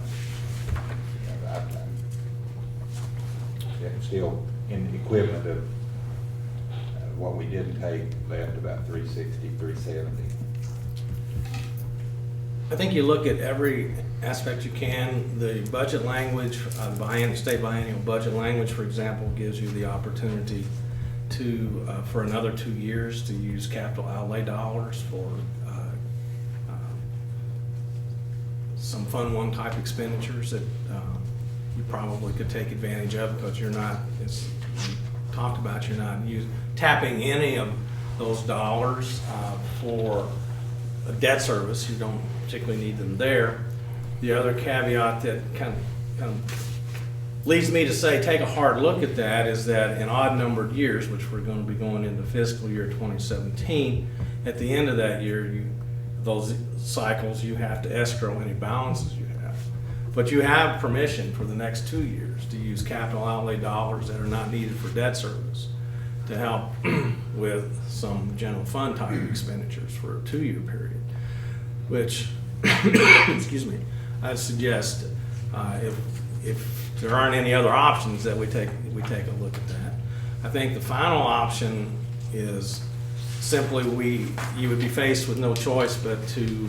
It's still in the equivalent of what we didn't take, left about 360, 370. I think you look at every aspect you can. The budget language, state biennial budget language, for example, gives you the opportunity to, for another 2 years, to use capital outlay dollars for some Fund 1 type expenditures that you probably could take advantage of, because you're not, as we talked about, you're not tapping any of those dollars for a debt service. You don't particularly need them there. The other caveat that kind of leads me to say take a hard look at that is that in odd numbered years, which we're going to be going into fiscal year 2017, at the end of that year, those cycles, you have to escrow any balances you have. But you have permission for the next 2 years to use capital outlay dollars that are not needed for debt service to help with some general fund type expenditures for a 2-year period, which, excuse me, I'd suggest if there aren't any other options that we take a look at that. I think the final option is simply you would be faced with no choice but to,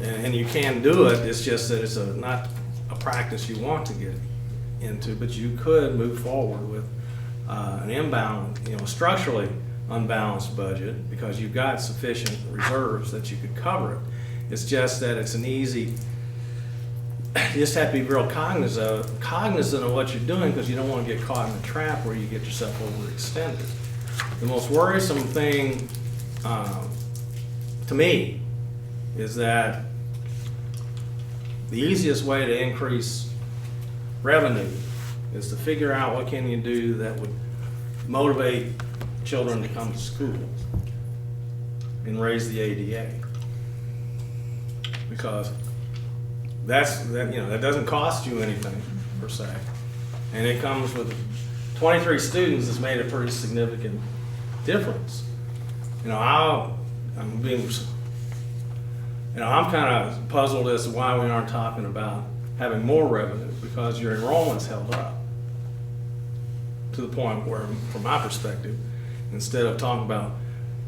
and you can do it, it's just that it's not a practice you want to get into, but you could move forward with an imbalanced, structurally unbalanced budget, because you've got sufficient reserves that you could cover it. It's just that it's an easy, you just have to be real cognizant of what you're doing, because you don't want to get caught in a trap where you get yourself overextended. The most worrisome thing to me is that the easiest way to increase revenue is to figure out what can you do that would motivate children to come to school and raise the ADA. Because that doesn't cost you anything per se. And it comes with 23 students has made a pretty significant difference. I'm kind of puzzled as to why we aren't talking about having more revenue, because your enrollment's held up to the point where, from my perspective, instead of talking about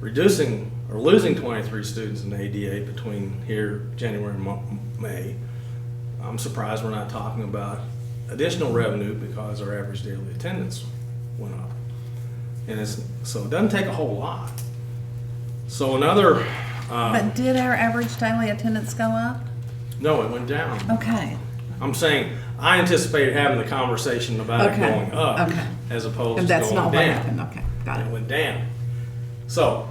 reducing or losing 23 students in ADA between here, January and May, I'm surprised we're not talking about additional revenue, because our average daily attendance went up. And so it doesn't take a whole lot. So another... But did our average daily attendance go up? No, it went down. Okay. I'm saying I anticipated having the conversation about it going up, as opposed And to that's going not what down. happened. Okay, got It it. went down. So,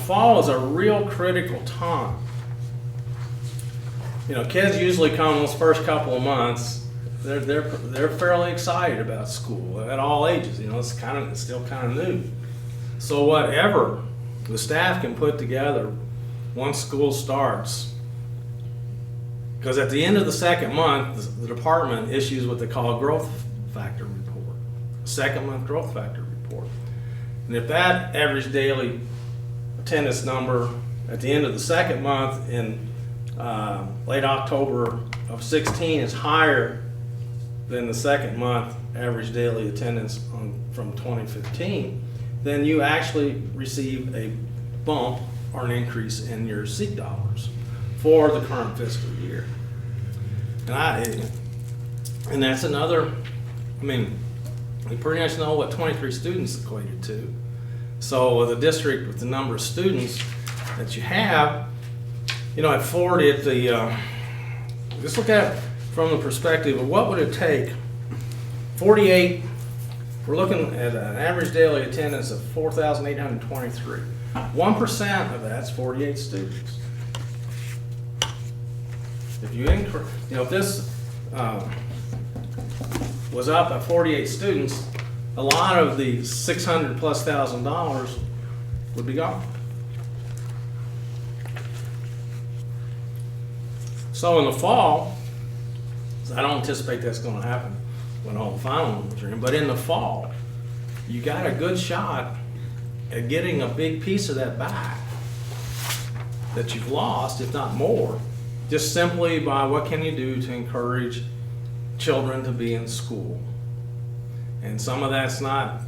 fall is a real critical time. Kids usually come those first couple of months. They're fairly excited about school at all ages. It's still kind of new. So whatever the staff can put together once school starts, because at the end of the second month, the department issues what they call a growth factor report, second month growth factor report. And if that average daily attendance number at the end of the second month in late October of 16 is higher than the second month average daily attendance from 2015, then you actually receive a bump or an increase in your seat dollars for the current fiscal year. And that's another, we pretty much know what 23 students equated to. So with a district with the number of students that you have, at Ford, just look at it from the perspective of what would it take. 48, we're looking at an average daily attendance of 4,823. 1% of that's 48 students. If you increase, if this was up at 48 students, a lot of the $600,000+ would be gone. So in the fall, I don't anticipate that's gonna happen when all the final numbers are in, but in the fall, you got a good shot at getting a big piece of that back that you've lost, if not more, just simply by what can you do to encourage children to be in school. And some of that's not,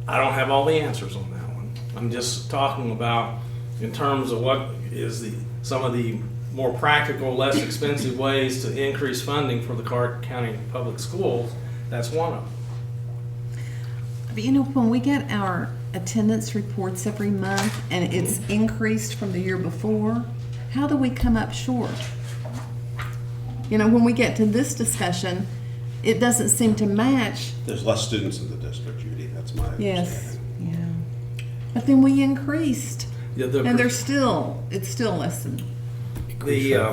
I don't have all the answers on that one. I'm just talking about in terms of what is some of the more practical, less expensive ways to increase funding for the Clark County Public Schools. That's one of them. But you know, when we get our attendance reports every month and it's increased from the year before, how do we come up short? You know, when we get to this discussion, it doesn't seem to match. There's less students in the district, Judy, that's my Yes, understanding. yeah. But then we increased, Yeah, and it's still less than. the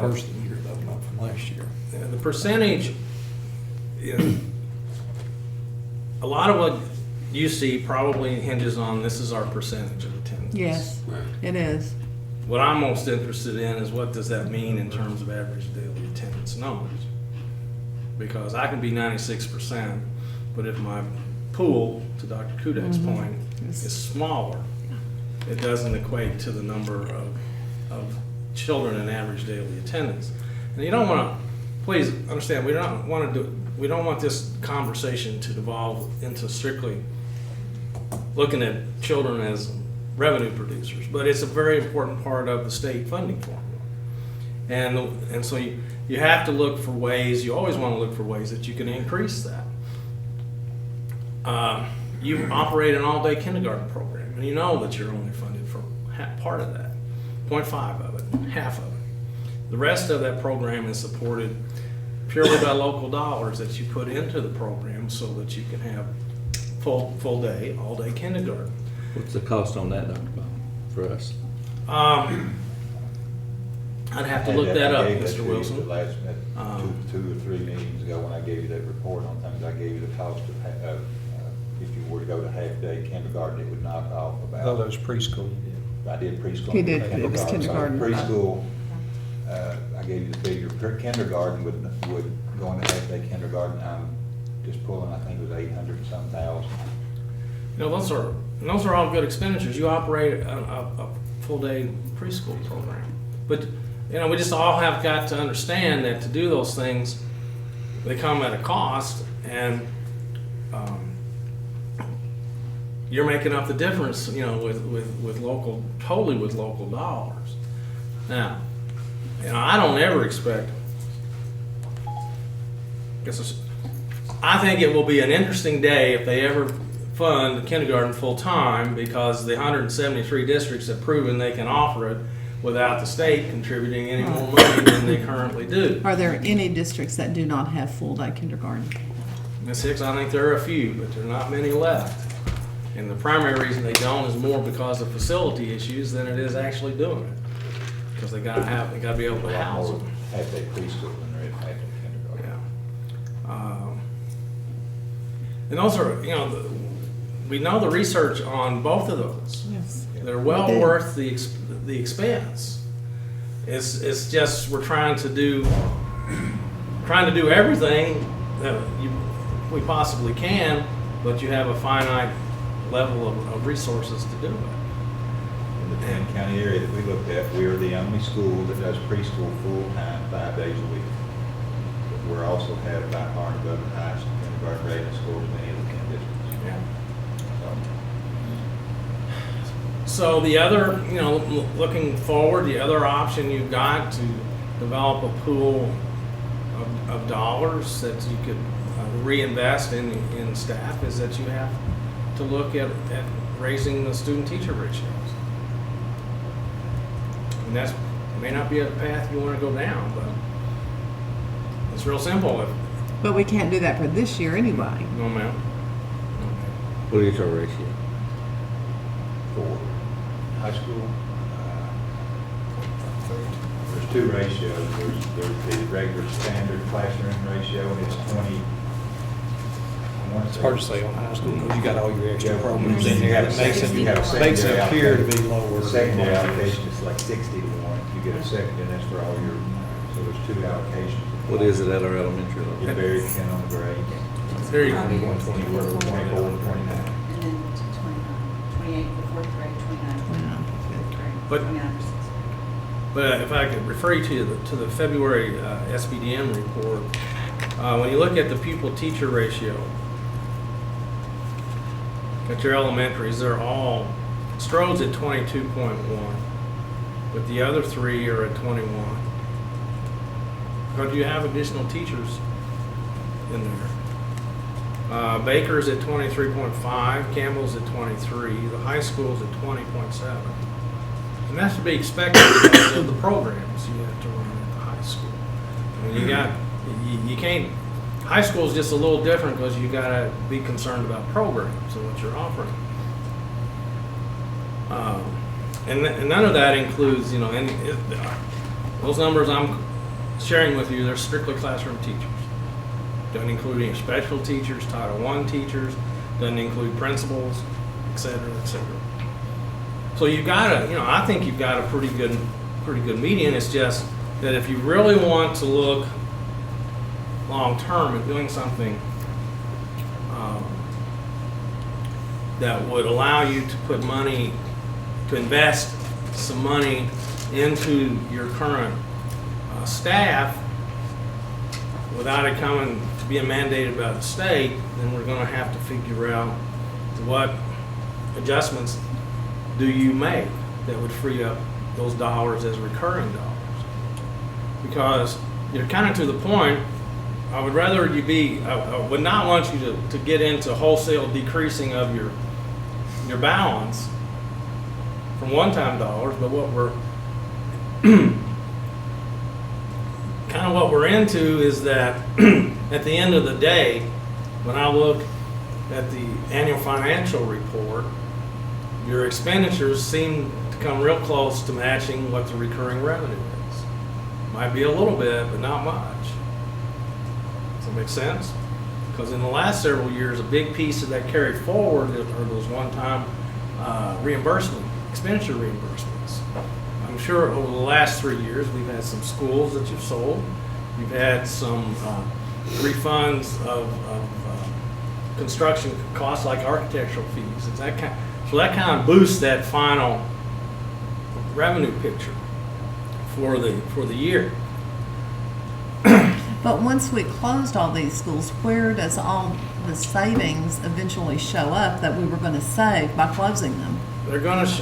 First of the year, though, not from last year. the percentage, you know, a lot of what you see probably hinges on this is our percentage of attendance. Yes, it is. What I'm most interested in is what does that mean in terms of average daily attendance numbers? Because I can be 96%, but if my pool, to Dr. Kudak's point, is smaller, it doesn't equate to the number of children in average daily attendance. And you don't want to, please understand, we don't want this conversation to devolve into strictly looking at children as revenue producers, but it's a very important part of the state funding formula. And so you have to look for ways, you always want to look for ways that you can increase that. You operate an all-day kindergarten program, and you know that you're only funded for part of that, 0.5 of it, half of it. The rest of that program is supported purely by local dollars that you put into the program so that you can have full day, all-day kindergarten. What's the cost on that, Dr. Bob, for us? I'd have to look that I up, gave Mr. to you Wilson. the last, two or three meetings ago, when I gave you that report on things, I gave you the cost of, if you were to go to half-day kindergarten, it would knock off about. Oh, those preschool. I did preschool. He did, it was kindergarten. So preschool, I gave you the figure, per kindergarten would go into half-day kindergarten, I'm just pulling, I think it was 800 and some thousand. You know, those are all good expenditures. You operate a full-day preschool program. But, you know, we just all have got to understand that to do those things, they come at a cost, and you're making up the difference, you know, with local, totally with local dollars. Now, you know, I don't ever expect, I think it will be an interesting day if they ever fund kindergarten full-time, because the 173 districts have proven they can offer it without the state contributing any more money than they currently do. Are there any districts that do not have full-day kindergarten? Ms. Hicks, I think there are a few, but there are not many left. And the primary reason they don't is more because of facility issues than it is actually doing it. Because they gotta be able to house them. Half-day preschool than there is half-day kindergarten. Yeah. And those are, you know, we know the research on both of those. Yes. They're well We do. worth the expense. It's just we're trying to do everything that we possibly can, but you have a finite level of resources to do it. In the 10-county area that we looked at, we are the only school that does preschool full-time, 5 days a week. But we're also have by far and above the highest kindergarten rate in schools in any of the 10 districts. Yeah. So, So the other, you know, looking forward, the other option you've got to develop a pool of dollars that you could reinvest in staff is that you have to look at raising the student-teacher ratios. And that may not be a path you want to go down, but it's real simple. But we can't do that for this year anyway. No, ma'am. What is our ratio? for high school, there's two ratios. There's the regular standard classroom ratio, and it's 20, I want to It's say. hard to say on high school because you got all your extra Yeah, programs you in there have that makes you have it, makes it secondary appear to be allocation. lower. The secondary allocation is like 60 to 1. You get a second, and that's for all your, so there's 2 allocations. What is it at our elementary level? It varies depending on the grade. Very, 21, 24, 24, and 29. And then to 28 for fourth grade, 29 for fifth grade, But- 29 for sixth grade. but if I could refer you to the February SBDM report, when you look at the pupil-teacher ratio, at your elementaries, they're all, Strode's at 22.1, but the other 3 are at 21. But you have additional teachers in there. Baker's at 23.5, Campbell's at 23, the high school's at 20.7. And that's to be expected because of the programs you have to run at the high school. I mean, you can't, high school is just a little different because you gotta be concerned about programs and what you're offering. And none of that includes, those numbers I'm sharing with you, they're strictly classroom teachers. Doesn't include any special teachers, Title I teachers, doesn't include principals, et cetera, et cetera. So you've got I think you've got a pretty good median. It's just that if you really want to look long term at doing something that would allow you to put money, to invest some money into your current staff without it coming to being mandated by the state, then we're going to have to figure out what adjustments do you make that would free up those dollars as recurring dollars. Because you're kind of to the point, I would rather you be, I would not want you to get into wholesale decreasing of your balance from one-time dollars, but what we're kind of what we're into is that at the end of the day, when I look at the annual financial report, your expenditures seem to come real close to matching what the recurring revenue is. Might be a little bit, but not much. Does that make sense? Because in the last several years, a big piece of that carried forward are those one-time expenditure reimbursements. I'm sure over the last 3 years, we've had some schools that you've sold. You've had some refunds of construction costs like architectural fees. It's that kind. So that kind of boosts that final revenue picture for the year. But once we closed all these schools, where does all the savings eventually show up that we were going to save by closing them? They're going to,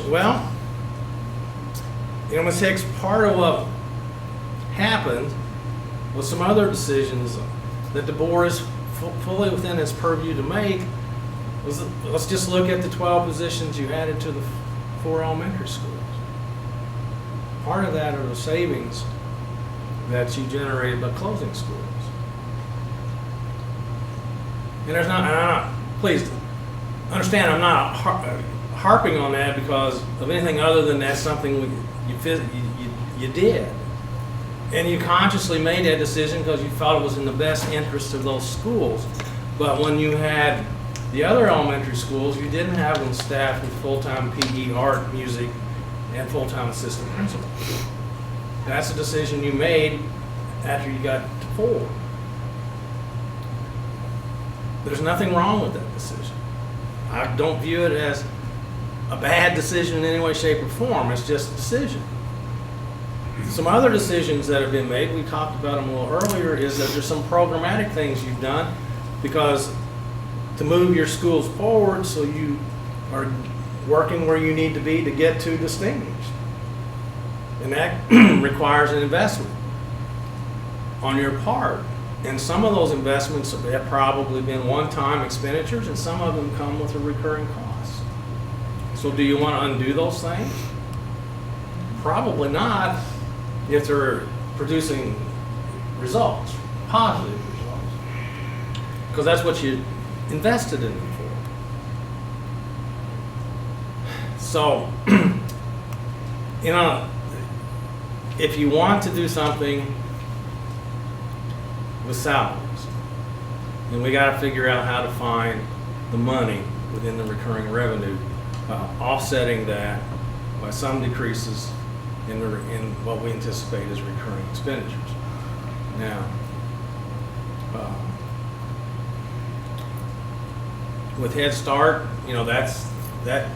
it takes part of what happened with some other decisions that the board is fully within its purview to make. Let's just look at the 12 positions you added to the 4 elementary schools. Part of that are the savings that you generated by closing schools. And there's not, please understand, I'm not harping on that because of anything other than that's something you did. And you consciously made that decision because you felt it was in the best interest of those schools. But when you had the other elementary schools, you didn't have them staffed with full-time PE, art, music, and full-time assistant principals. That's a decision you made after you got to 4. There's nothing wrong with that decision. I don't view it as a bad decision in any way, shape, or form. It's just a decision. Some other decisions that have been made, we talked about them a little earlier, is that there's some programmatic things you've done because to move your schools forward so you are working where you need to be to get to distinguished. And that requires an investment on your part. And some of those investments have probably been one-time expenditures, and some of them come with a recurring cost. So do you want to undo those things? Probably not if they're producing results, positive results. Because that's what you invested in them for. So, if you want to do something with salaries, And we gotta figure out how to find the money within the recurring revenue, offsetting that by some decreases in what we anticipate as recurring expenditures. Now, with Head Start, that,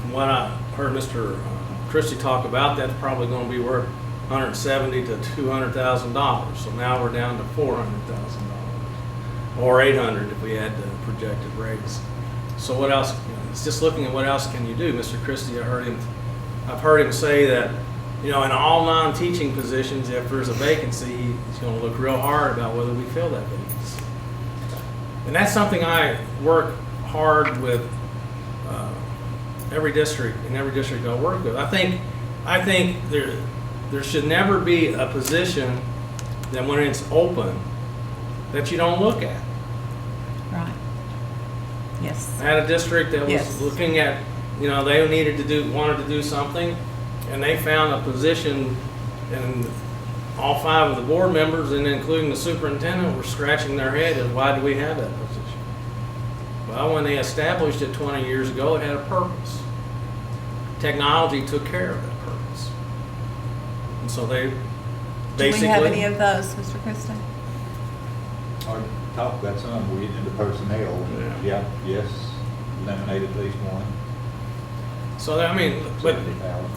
from what I heard Mr. Christie talk about, that's probably gonna be worth $170,000 to $200,000. So now we're down to $400,000, or $800,000 if we had the projected rates. So what else? It's just looking at what else can you do, Mr. Christie. I've heard him say that, in all non-teaching positions, if there's a vacancy, he's going to look real hard about whether we fill that vacancy. And that's something I work hard with every district I work with. I think there should never be a position that when it's open that you don't look at. Right. Yes. I had a district that was Yes. looking at, they wanted to do something, and they found a position, and all 5 of the board members, and including the superintendent, were scratching their head as why do we have that position? Well, when they established it 20 years ago, it had a purpose. Technology took care of that purpose. And so they Do basically... we have any of those, Mr. Christie? I talked about some, we get into personnel. Yeah. Yes, eliminate at least one. So, but 70,000.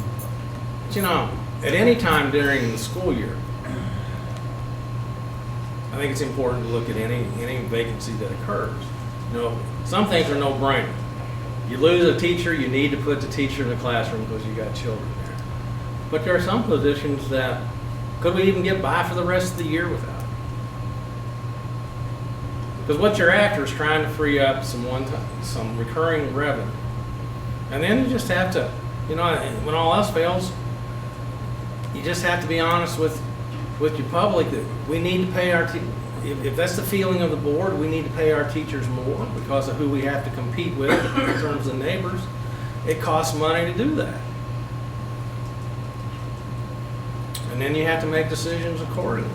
at any time during the school year, I think it's important to look at any vacancy that occurs. Some things are no-brainer. You lose a teacher, you need to put the teacher in the classroom because you got children there. But there are some positions that, could we even get by for the rest of the year without? Because what you're after is trying to free up some recurring revenue. And then you just have to, when all else fails, you just have to be honest with your public that we need to pay our if that's the feeling of the board, we need to pay our teachers more because of who we have to compete with in terms of neighbors. It costs money to do that. And then you have to make decisions accordingly.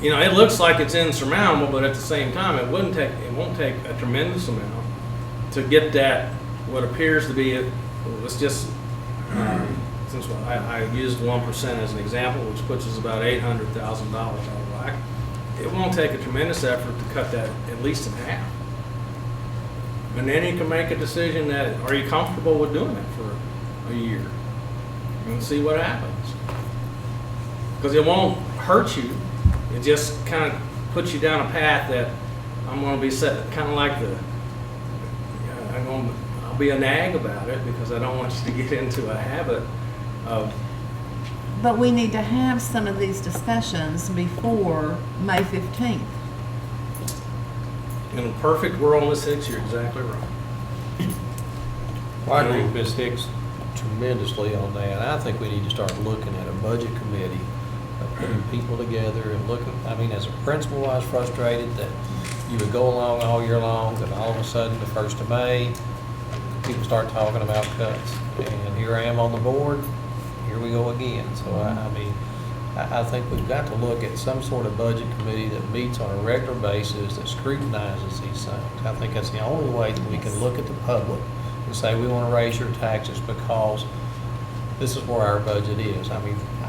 It looks like it's insurmountable, but at the same time, it won't take a tremendous amount to get that, what appears to be, let's just, since I used 1% as an example, which puts us about $800,000 out of whack, it won't take a tremendous effort to cut that at least in half. And then you can make a decision that, are you comfortable with doing that for a year? And see what happens. Because it won't hurt you. It just kind of puts you down a path that I'm going to be set, kind of like I'll be a nag about it because I don't want you to get into a habit of. But we need to have some of these discussions before May 15th. In a perfect world, Ms. Hicks, you're exactly right. Well, I agree with Ms. Hicks tremendously on that. I think we need to start looking at a budget committee, putting people together and looking, as a principal, I was frustrated that you would go along all year long, then all of a sudden, the 1st of May, people start talking about cuts. And here I am on the board, here we go again. So, I think we've got to look at some sort of budget committee that meets on a regular basis, that scrutinizes these things. I think that's the only way that we can look at the public and say, we want to raise your taxes because this is where our budget is.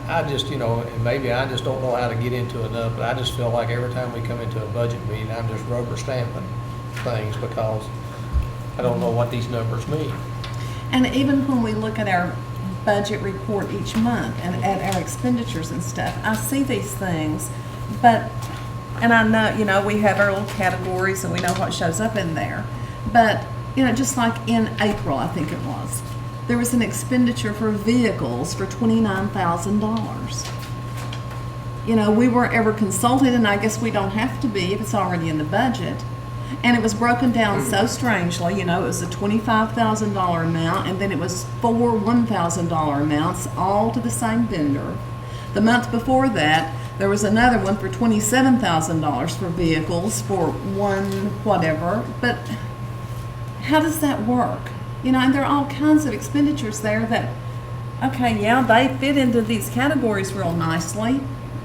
I just, and maybe I just don't know how to get into enough, but I just feel like every time we come into a budget meeting, I'm just rubber stamping things because I don't know what these numbers mean. And even when we look at our budget report each month and at our expenditures and stuff, I see these things, and I know, we have our little categories and we know what shows up in there. But, just like in April, I think it was, there was an expenditure for vehicles for $29,000. We weren't ever consulted, and I guess we don't have to be if it's already in the budget. And it was broken down so strangely, it was a $25,000 amount, and then it was 4 $1,000 amounts, all to the same vendor. The month before that, there was another one for $27,000 for vehicles for one whatever. But how does that work? And there are all kinds of expenditures there that, okay, yeah, they fit into these categories real nicely,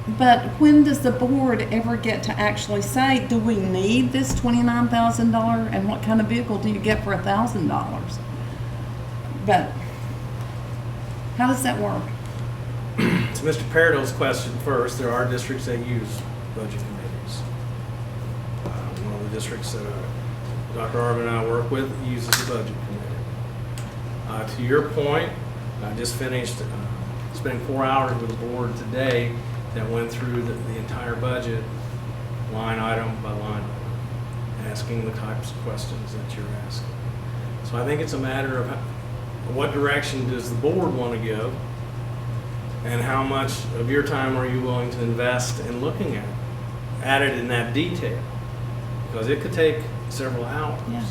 But when does the board ever get to actually say, do we need this $29,000? And what kind of vehicle do you get for $1,000? But how does that work? To Mr. Peridot's question first, there are districts that use budget committees. One of the districts that Dr. Arvin and I work with uses a budget committee. To your point, I just finished spending 4 hours with the board today that went through the entire budget, line item by line item, asking the types of questions that you're asking. So I think it's a matter of what direction does the board want to go, and how much of your time are you willing to invest in looking at it in that detail? Because it could take several hours. Yeah.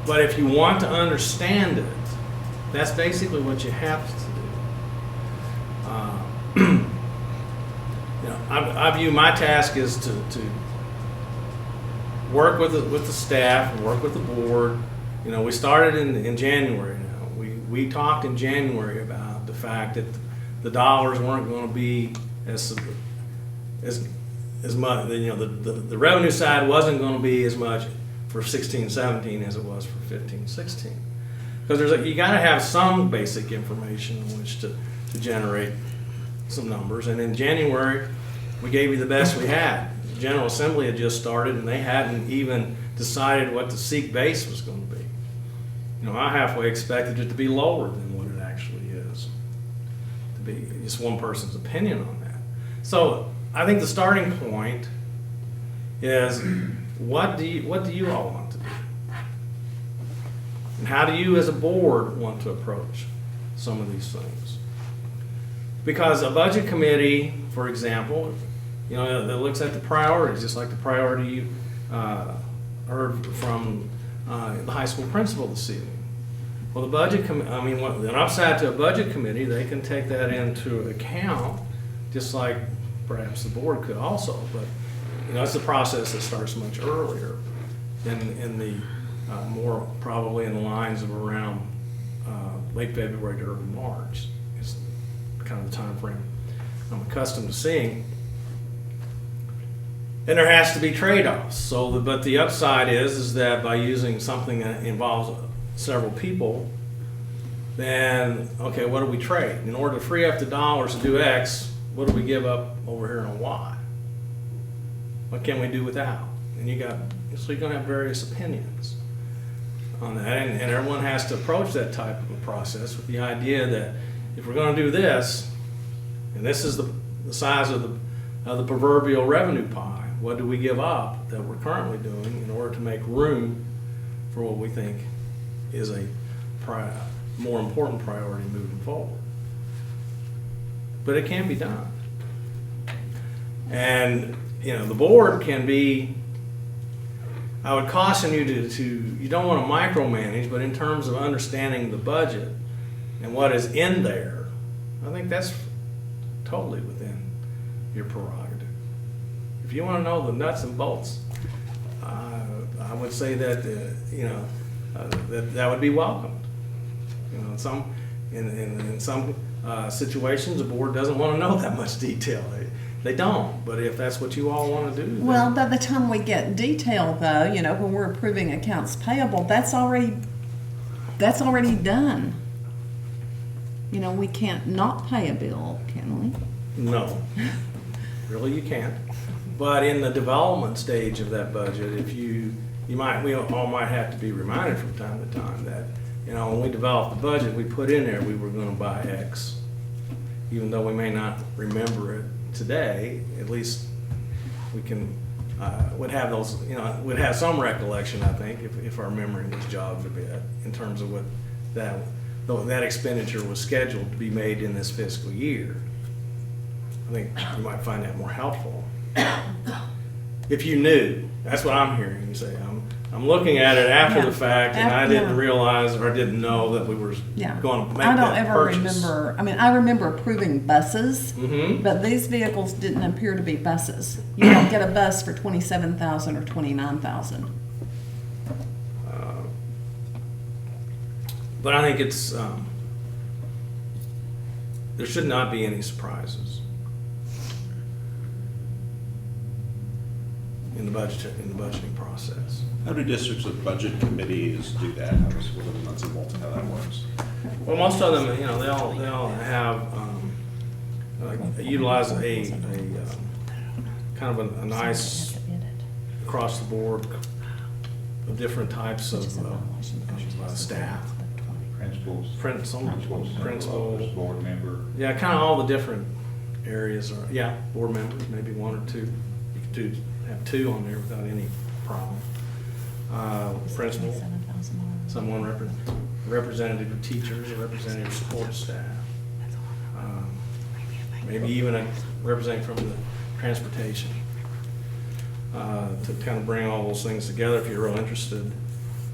But if you want to understand it, that's basically what you have to do. I view my task is to work with the staff and work with the board. We started in January now. We talked in January about the fact that the dollars weren't going to be as much. The revenue side wasn't going to be as much for 16-17 as it was for 15-16. Because you got to have some basic information in which to generate some numbers. And in January, we gave you the best we had. The General Assembly had just started, and they hadn't even decided what the SEEK base was going to be. I halfway expected it to be lower than what it actually is. To be just one person's opinion on that. So I think the starting point is what do you all want to do? And how do you as a board want to approach some of these things? Because a budget committee, for example, that looks at the priorities, just like the priority you heard from the high school principal this evening. Well, the budget an upside to a budget committee, they can take that into account, just like perhaps the board could also. But it's a process that starts much earlier, in the more probably in the lines of around late February to early March. It's kind of the time frame I'm accustomed to seeing. And there has to be trade-offs. But the upside is that by using something that involves several people, then okay, what do we trade? In order to free up the dollars to do X, what do we give up over here on Y? What can we do without? And so you're going to have various opinions on that, and everyone has to approach that type of a process with the idea that if we're going to do this, and this is the size of the proverbial revenue pie, what do we give up that we're currently doing in order to make room for what we think is a more important priority moving forward? But it can be done. And the board can be, I would caution you you don't want to micromanage, but in terms of understanding the budget and what is in there, I think that's totally within your prerogative. If you want to know the nuts and bolts, I would say that that would be welcomed. In some situations, the board doesn't want to know that much detail. They don't. But if that's what you all want to do, Well, by the time we get detail, though, when we're approving accounts payable, that's already done. We can't not pay a bill, can we? no, really you can't. But in the development stage of that budget, we all might have to be reminded from time to time that when we developed the budget, we put in there we were going to buy X, even though we may not remember it today. At least we can would have those, would have some recollection, I think, if our memory was jogged a bit in terms of what that expenditure was scheduled to be made in this fiscal year. I think you might find that more helpful if you knew. That's what I'm hearing you say. I'm looking at it after the fact, and I didn't realize or I didn't know that we were going to make I don't that ever purchase. remember. I remember approving buses, Mhm. but these vehicles didn't appear to be buses. You don't get a bus for $27,000 or $29,000. But I think it's there should not be any surprises. in the budgeting process. How do districts with budget committees do that? How does, what are the nuts and bolts of how that works? Well, most of them, you know, they all have, utilize a kind of a nice across the board of different types of staff. Principals. Principals. Board member. Yeah, kind of all the different areas are, yeah, board members, maybe one or two. You could have two on there without any problem. Principal, someone representative of teachers, a representative of support staff. Maybe even a representative from the transportation. To kind of bring all those things together if you're real interested.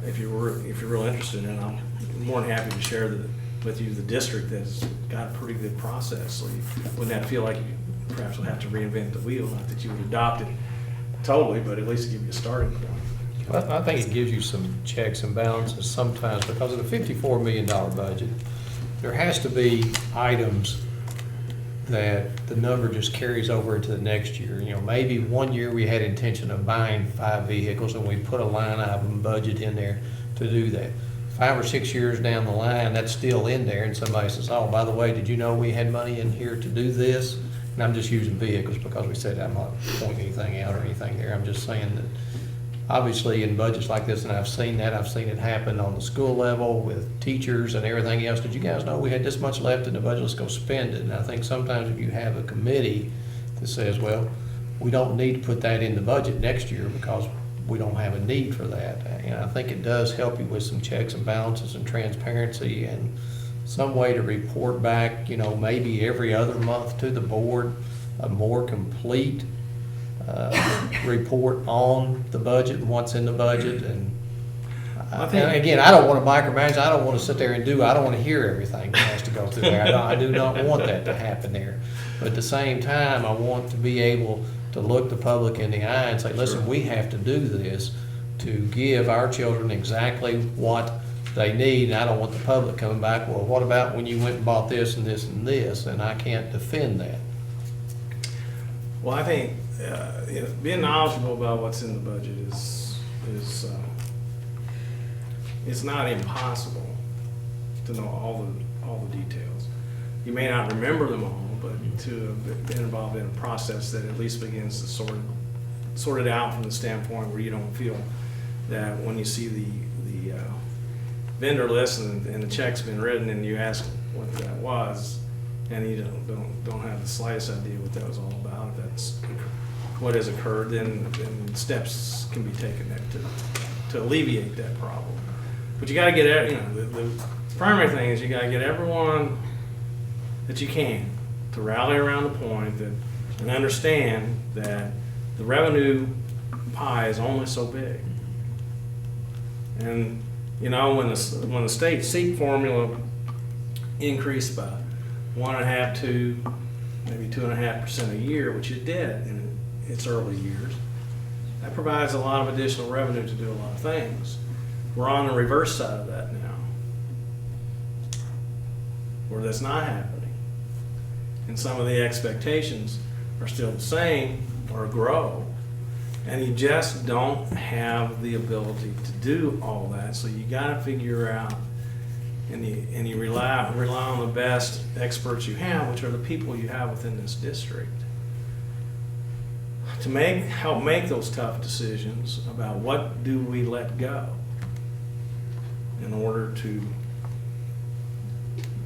If you're real interested in it, I'm more than happy to share with you the district that's got a pretty good process. So you wouldn't have to feel like you perhaps would have to reinvent the wheel. Not that you would adopt it totally, but at least give you a starting point. I think it gives you some checks and balances sometimes, because of the $54 million budget, there has to be items that the number just carries over into the next year. You know, maybe one year we had intention of buying 5 vehicles and we put a line item budget in there to do that. 5 or 6 years down the line, that's still in there, and somebody says, oh, by the way, did you know we had money in here to do this? And I'm just using vehicles because we said I'm not pointing anything out or anything there. I'm just saying that obviously in budgets like this, and I've seen it happen on the school level with teachers and everything else. Did you guys know we had this much left in the budget? Let's go spend it. And I think sometimes if you have a committee that says, well, we don't need to put that in the budget next year because we don't have a need for that. And I think it does help you with some checks and balances and transparency and some way to report back, you know, maybe every other month to the board, a more complete report on the budget and what's in the budget. And and again, I don't want to micromanage. I don't want to sit there and I don't want to hear everything that has to go through there. I do not want that to happen there. But at the same time, I want to be able to look the public in the eye and say, listen, we have to do this to give our children exactly what they need. And I don't want the public coming back, well, what about when you went and bought this and this and this? And I can't defend that. Well, I think being knowledgeable about what's in the budget is it's not impossible to know all the details. You may not remember them all, but to have been involved in a process that at least begins to sort it out from the standpoint where you don't feel that when you see the vendor list and the check's been written and you ask what that was, and you don't have the slightest idea what that was all about. If that's what has occurred, then steps can be taken there to alleviate that problem. But you got to get, you know, the primary thing is you got to get everyone that you can to rally around the point that and understand that the revenue pie is only so big. And you know, when the state SEEP formula increased by 1.5 to maybe 2.5% a year, which it did in its early years, that provides a lot of additional revenue to do a lot of things. We're on the reverse side of that now, where that's not happening. And some of the expectations are still the same or grow, and you just don't have the ability to do all that. So you got to figure out, and you rely on the best experts you have, which are the people you have within this district, to help make those tough decisions about what do we let go in order to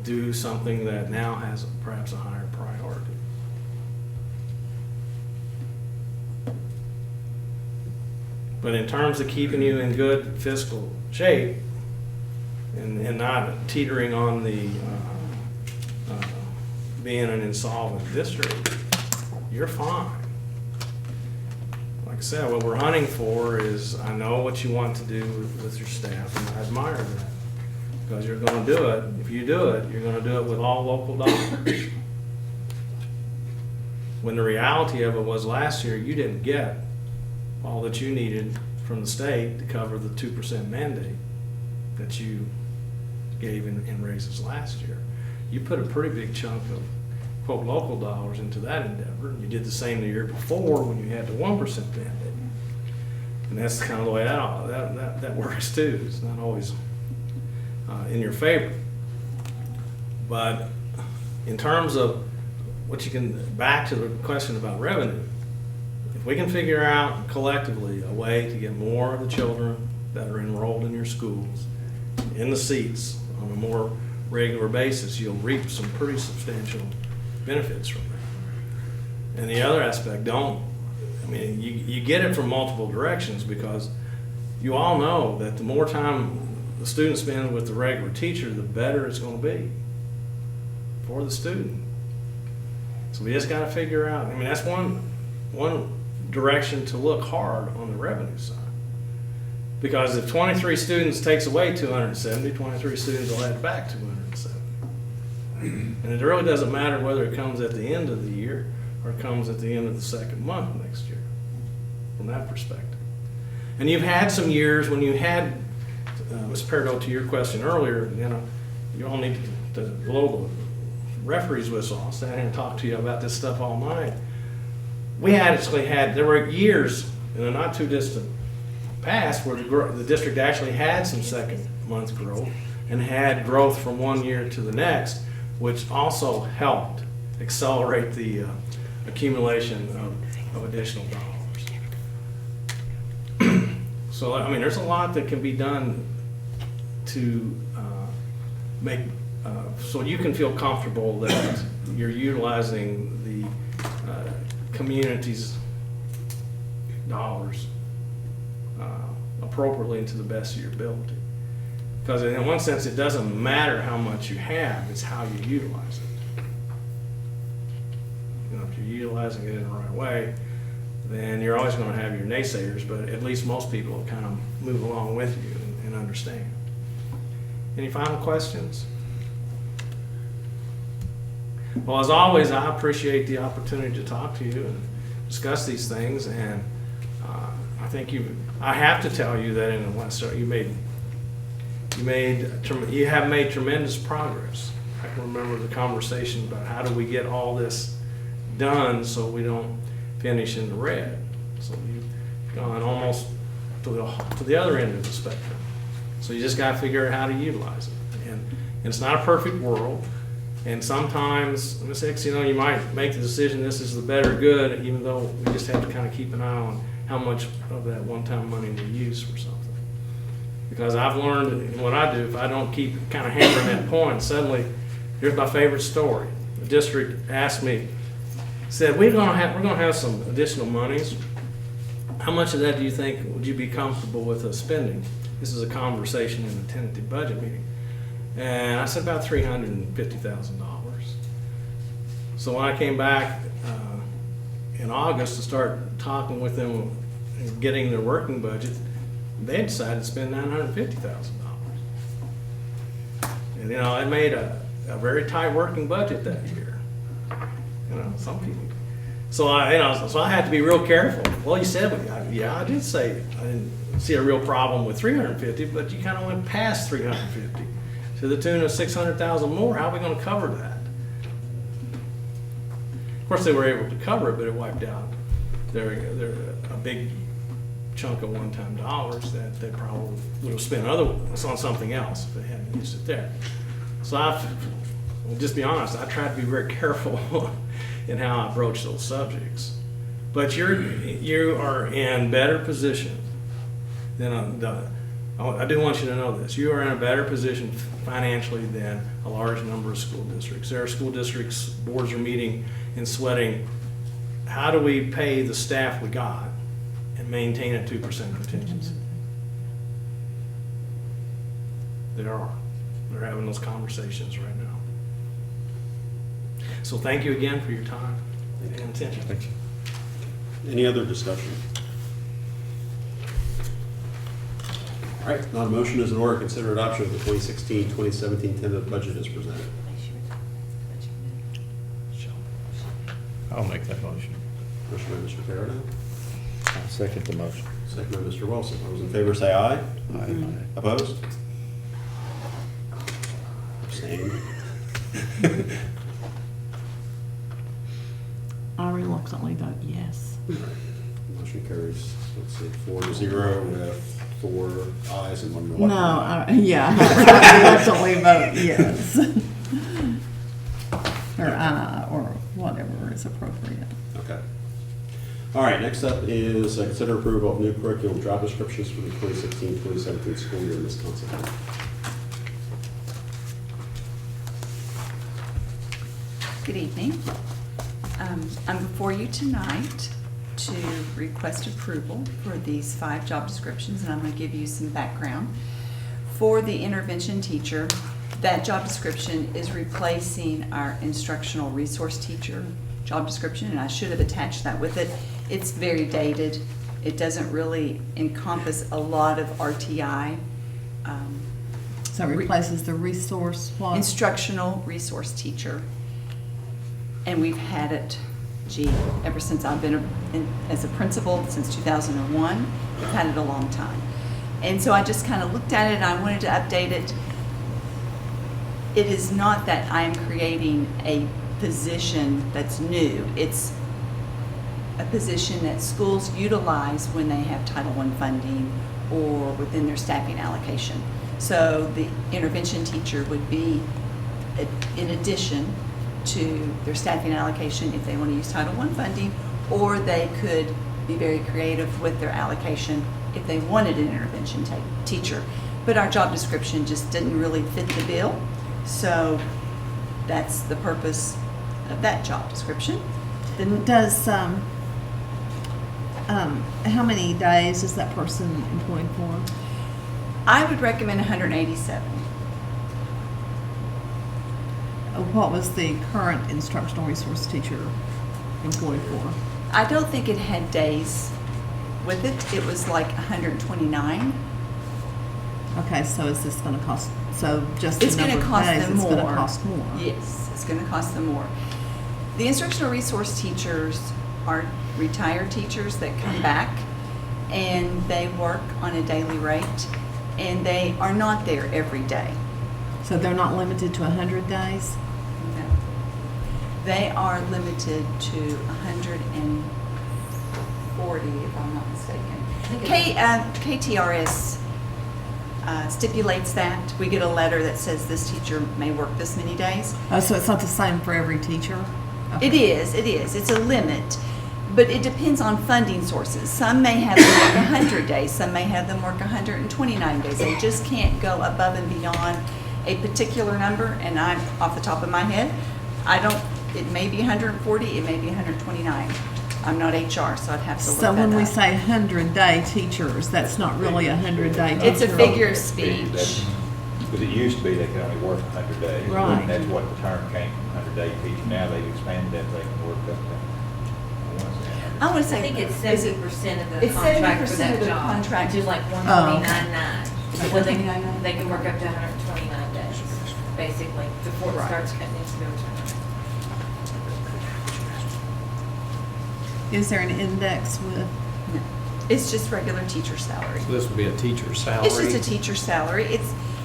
do something that now has perhaps a higher priority. But in terms of keeping you in good fiscal shape and not teetering on the being an insolvent district, you're fine. Like I said, what we're hunting for is, I know what you want to do with your staff, and I admire that. Because you're going to do it. If you do it, you're going to do it with all local dollars. When the reality of it was last year, you didn't get all that you needed from the state to cover the 2% mandate that you gave in raises last year. You put a pretty big chunk of, quote, local dollars into that endeavor. You did the same the year before when you had the 1% mandate. And that's kind of the way that works too. It's not always in your favor. But in terms of what you can, back to the question about revenue, if we can figure out collectively a way to get more of the children that are enrolled in your schools in the seats on a more regular basis, you'll reap some pretty substantial benefits from that. And the other aspect, you get it from multiple directions, because you all know that the more time the student spends with the regular teacher, the better it's going to be for the student. So we just got to figure out, that's one direction to look hard on the revenue side. Because if 23 students takes away 270, 23 students will add back 270. And it really doesn't matter whether it comes at the end of the year or it comes at the end of the second month next year, from that perspective. And you've had some years when you had, Ms. Peridot, to your question earlier, you all need to blow the referee's whistle. I'll stand here and talk to you about this stuff all night. There were years in a not too distant past where the district actually had some second month growth and had growth from one year to the next, which also helped accelerate the accumulation of additional dollars. So, there's a lot that can be done to make, so you can feel comfortable that you're utilizing the community's dollars appropriately and to the best of your ability. Because in one sense, it doesn't matter how much you have, it's how you utilize it. If you're utilizing it in the right way, then you're always going to have your naysayers, but at least most people will kind of move along with you and understand. Any final questions? Well, as always, I appreciate the opportunity to talk to you and discuss these things, and I think I have to tell you that in the West, you have made tremendous progress. I can remember the conversation about how do we get all this done so we don't finish in the red. So you've gone almost to the other end of the spectrum. So you just got to figure out how to utilize it. And it's not a perfect world. And sometimes, Ms. Hicks, you might make the decision this is the better good, even though we just have to kind of keep an eye on how much of that one-time money we use for something. Because I've learned in what I do, if I don't keep kind of hammering that point, suddenly, here's my favorite story. The district asked me, said, we're going to have some additional monies. How much of that do you think would you be comfortable with us spending? This is a conversation in the tentative budget meeting. And I said about $350,000. So when I came back in August to start talking with them and getting their working budget, they decided to spend $950,000. And it made a very tight working budget that year. Some people. So I had to be real careful. Well, you said, yeah, I did say I didn't see a real problem with 350, but you kind of went past 350 to the tune of 600,000 more. How are we going to cover that? Of course, they were able to cover it, but it wiped out a big chunk of one-time dollars that they probably would have spent on something else if they hadn't used it there. So I'll just be honest, I tried to be very careful in how I approach those subjects. But you are in better position than I do want you to know this. You are in a better position financially than a large number of school districts. There are school districts, boards are meeting and sweating, how do we pay the staff we got and maintain a 2% contingency? They're having those conversations right now. So thank you again for your time and attention. Thank you. Any other discussion? All right, not a motion is in order. Consider adoption of the 2016-2017 tentative budget as presented. I'll make that motion. Motion by Mr. Farrell, I'll second the motion. second by Mr. Wilson. Those in favor say aye. Aye. Opposed? Abstained? I reluctantly vote yes. Motion carries, let's see, 4-0 with 4 ayes and 1 no. No, yeah, definitely vote yes. Or whatever is appropriate. Okay. All right, next up is consider approval of new curriculum job descriptions for the 2016-2017 school year in Ms. Considine. Good evening. I'm before you tonight to request approval for these 5 job descriptions, and I'm going to give you some background. For the intervention teacher, that job description is replacing our instructional resource teacher job description, and I should have attached that with it. It's very dated. It doesn't really encompass a lot of RTI. So it replaces the resource what? Instructional resource teacher. And we've had it, ever since I've been as a principal, since 2001. We've had it a long time. And so I just kind of looked at it and I wanted to update it. It is not that I am creating a position that's new. It's a position that schools utilize when they have Title I funding or within their staffing allocation. So the intervention teacher would be in addition to their staffing allocation if they want to use Title I funding, or they could be very creative with their allocation if they wanted an intervention teacher. But our job description just didn't really fit the bill, so that's the purpose of that job description. Does, how many days is that person employed for? I would recommend 187. What was the current instructional resource teacher employed for? I don't think it had days with it. It was like 129. Okay, so is this gonna cost, so just It's the going number to of cost days, them it's more. gonna cost more? Yes, it's going to cost them more. The instructional resource teachers are retired teachers that come back and they work on a daily rate, and they are not there every day. So they're not limited to 100 days? No. They are limited to 140, if I'm not mistaken. KTRS stipulates that. We get a letter that says this teacher may work this many days. Oh, so it's not the same for every teacher? It is. It's a limit, but it depends on funding sources. Some may have them work 100 days, some may have them work 129 days. They just can't go above and beyond a particular number, and I'm, off the top of my head, it may be 140, it may be 129. I'm not HR, so I'd have to look So that when we up. say 100-day teachers, that's not really a 100-day teacher? It's a figure of That's- speech. Because it used to be they could only work 100 days. Right. And that's what the term came from, 100-day teacher. Now they've expanded that, they can work up to, I want to I say, think it's is it- 70% of the It's contract for 70% that of the job. contract. Which is like Oh, okay. 129.9. So they $129.9. they can work up to 129 days, basically, before it Right. starts cutting into their time. Is there an index with, No. It's just regular teacher salary. So this would be a teacher's salary? It's just a teacher salary.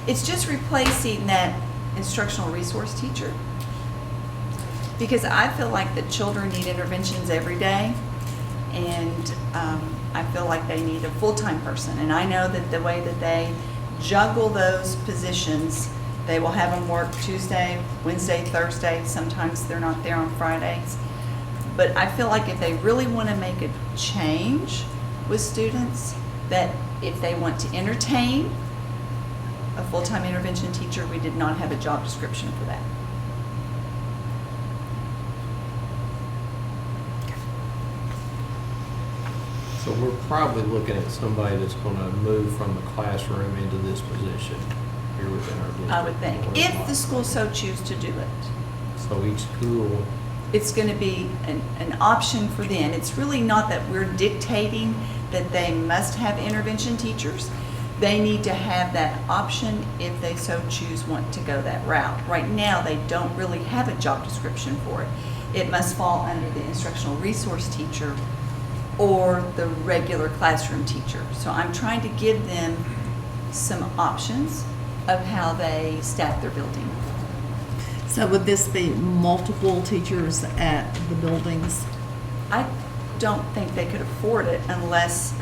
It's just replacing that instructional resource teacher. Because I feel like the children need interventions every day, and I feel like they need a full-time person. And I know that the way that they juggle those positions, they will have them work Tuesday, Wednesday, Thursday. Sometimes they're not there on Fridays. But I feel like if they really want to make a change with students, that if they want to entertain a full-time intervention teacher, we did not have a job description for that. So we're probably looking at somebody that's gonna move from the classroom into this position here within our district. I would think, or if not. the school so choose to do it. So each school, It's going to be an option for them. It's really not that we're dictating that they must have intervention teachers. They need to have that option if they so choose want to go that route. Right now, they don't really have a job description for it. It must fall under the instructional resource teacher or the regular classroom teacher. So I'm trying to give them some options of how they staff their building. so would this be multiple teachers at the buildings? I don't think they could afford it unless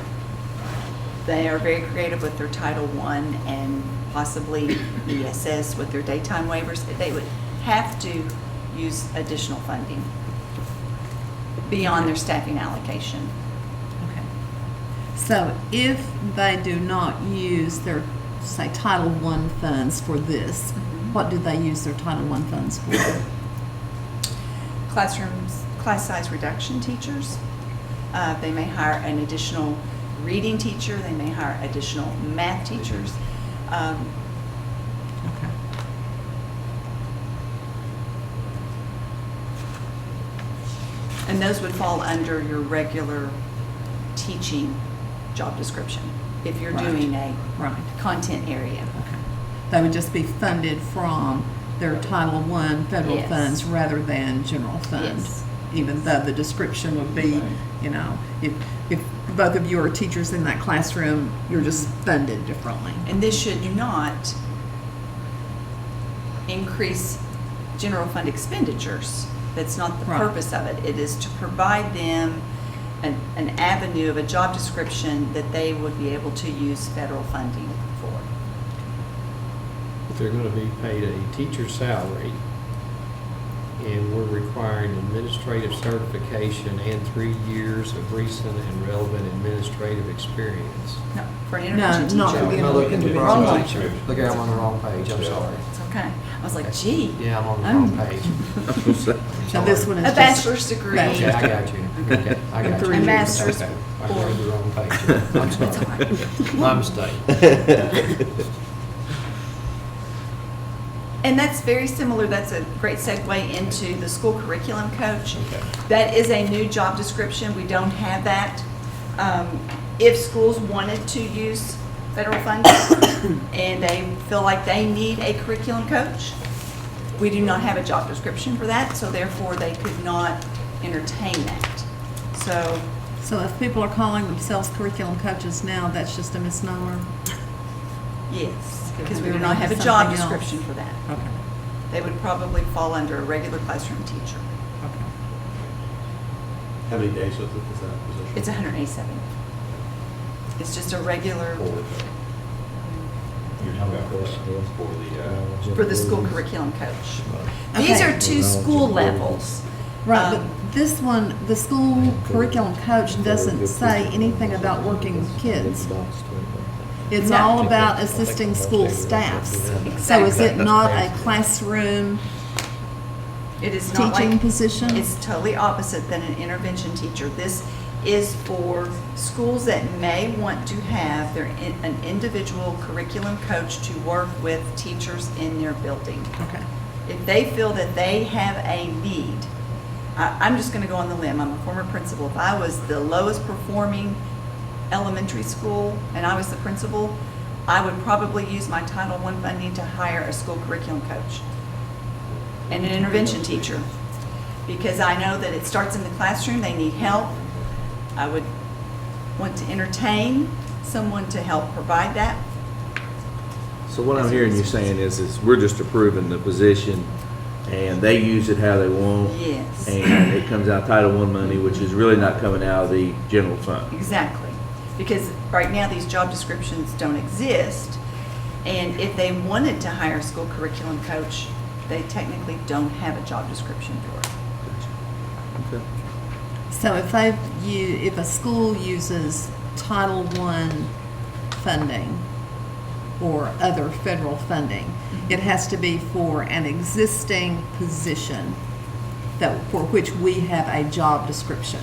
they are very creative with their Title I and possibly ESS with their daytime waivers. They would have to use additional funding beyond their staffing allocation. Okay. So if they do not use their, say, Title I funds for this, what do they use their Title I funds for? Classrooms, class size reduction teachers. They may hire an additional reading teacher. They may hire additional math teachers. Okay. And those would fall under your regular teaching job description if you're Right. doing a Right. content area. Okay. They would just be funded from their Title I federal Yes. funds rather than general fund. Yes. Even though the description would be, you know, if both of you are teachers in that classroom, you're just funded differently. And this should not increase general fund expenditures. That's not the Right. purpose of it. It is to provide them an avenue of a job description that they would be able to use federal funding for. If they're gonna be paid a teacher's salary, and we're requiring administrative certification and 3 years of recent and relevant administrative experience. No, for an intervention not teacher. for the No, look, individual. Wrong one. Look, I'm on the wrong page, I'm sorry. It's okay. I was like, gee. Yeah, I'm on the I'm- wrong page. So this one is A just. bachelor's degree. Okay, I got you. Okay, I got you. A master's Okay, I or- read the wrong page. I'm sorry. My mistake. And that's very similar, that's a great segue into the school curriculum coach. Okay. That is a new job description, we don't have that. If schools wanted to use federal funding and they feel like they need a curriculum coach, we do not have a job description for that, so therefore they could not entertain that. So, So if people are calling themselves curriculum coaches now, that's just a misnomer? yes, because we would not have a job Something else. description for that. Okay. They would probably fall under a regular classroom teacher. Okay. How many days is that position? It's 187. It's just a regular, You're talking about for the school curriculum coach. Okay. These are two school levels. Right, Um, but this one, the school curriculum coach doesn't say anything about working with kids. It's No. all about assisting school staffs. So is it Exactly. not a classroom It is not teaching like, position? it's totally opposite than an intervention teacher. This is for schools that may want to have an individual curriculum coach to work with teachers in their building. Okay. If they feel that they have a need, I'm just gonna go on the limb, I'm a former principal. If I was the lowest performing elementary school and I was the principal, I would probably use my Title I funding to hire a school curriculum coach and an intervention teacher. Because I know that it starts in the classroom, they need help. I would want to entertain someone to help provide that. So what I'm hearing you saying is we're just approving the position and they use it how they want. Yes. And it comes out Title I money, which is really not coming out of the general fund. Exactly, because right now these job descriptions don't exist. And if they wanted to hire a school curriculum coach, they technically don't have a job description for it. Okay. So if a school uses Title I funding or other federal funding, it has to be for an existing position for which we have a job description.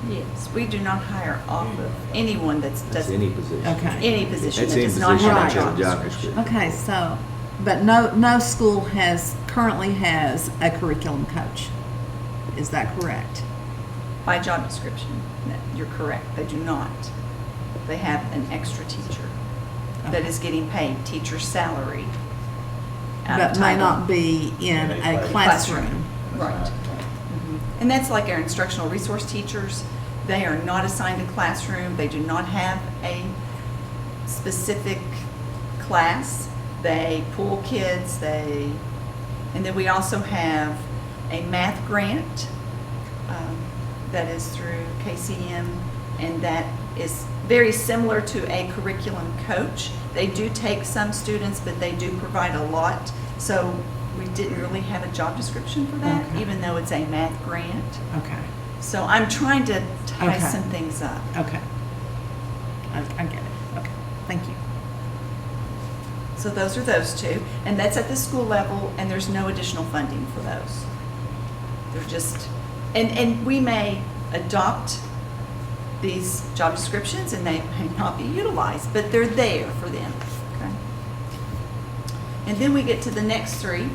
Yes, we do not hire off of anyone That's does any position. Okay. any position That's that any does not position have that a has job a description. Okay, so, but no school currently has a curriculum coach. Is that correct? By job description, no, you're correct, they do not. They have an extra teacher that is getting paid teacher salary. out of But may Title. not be in a classroom. Right. Mhm. And that's like our instructional resource teachers. They are not assigned a classroom. They do not have a specific class. They pool kids, and then we also have a math grant that is through KCM, and that is very similar to a curriculum coach. They do take some students, but they do provide a lot. So we didn't really have a job description for that, Okay. even though it's a math grant. Okay, So I'm trying to tie Okay. some things up. okay. I get it, okay, thank you. So those are those two, and that's at the school level, and there's no additional funding for those. They're just, and we may adopt these job descriptions and they may not be utilized, but they're there for them, okay? And then we get to the next three,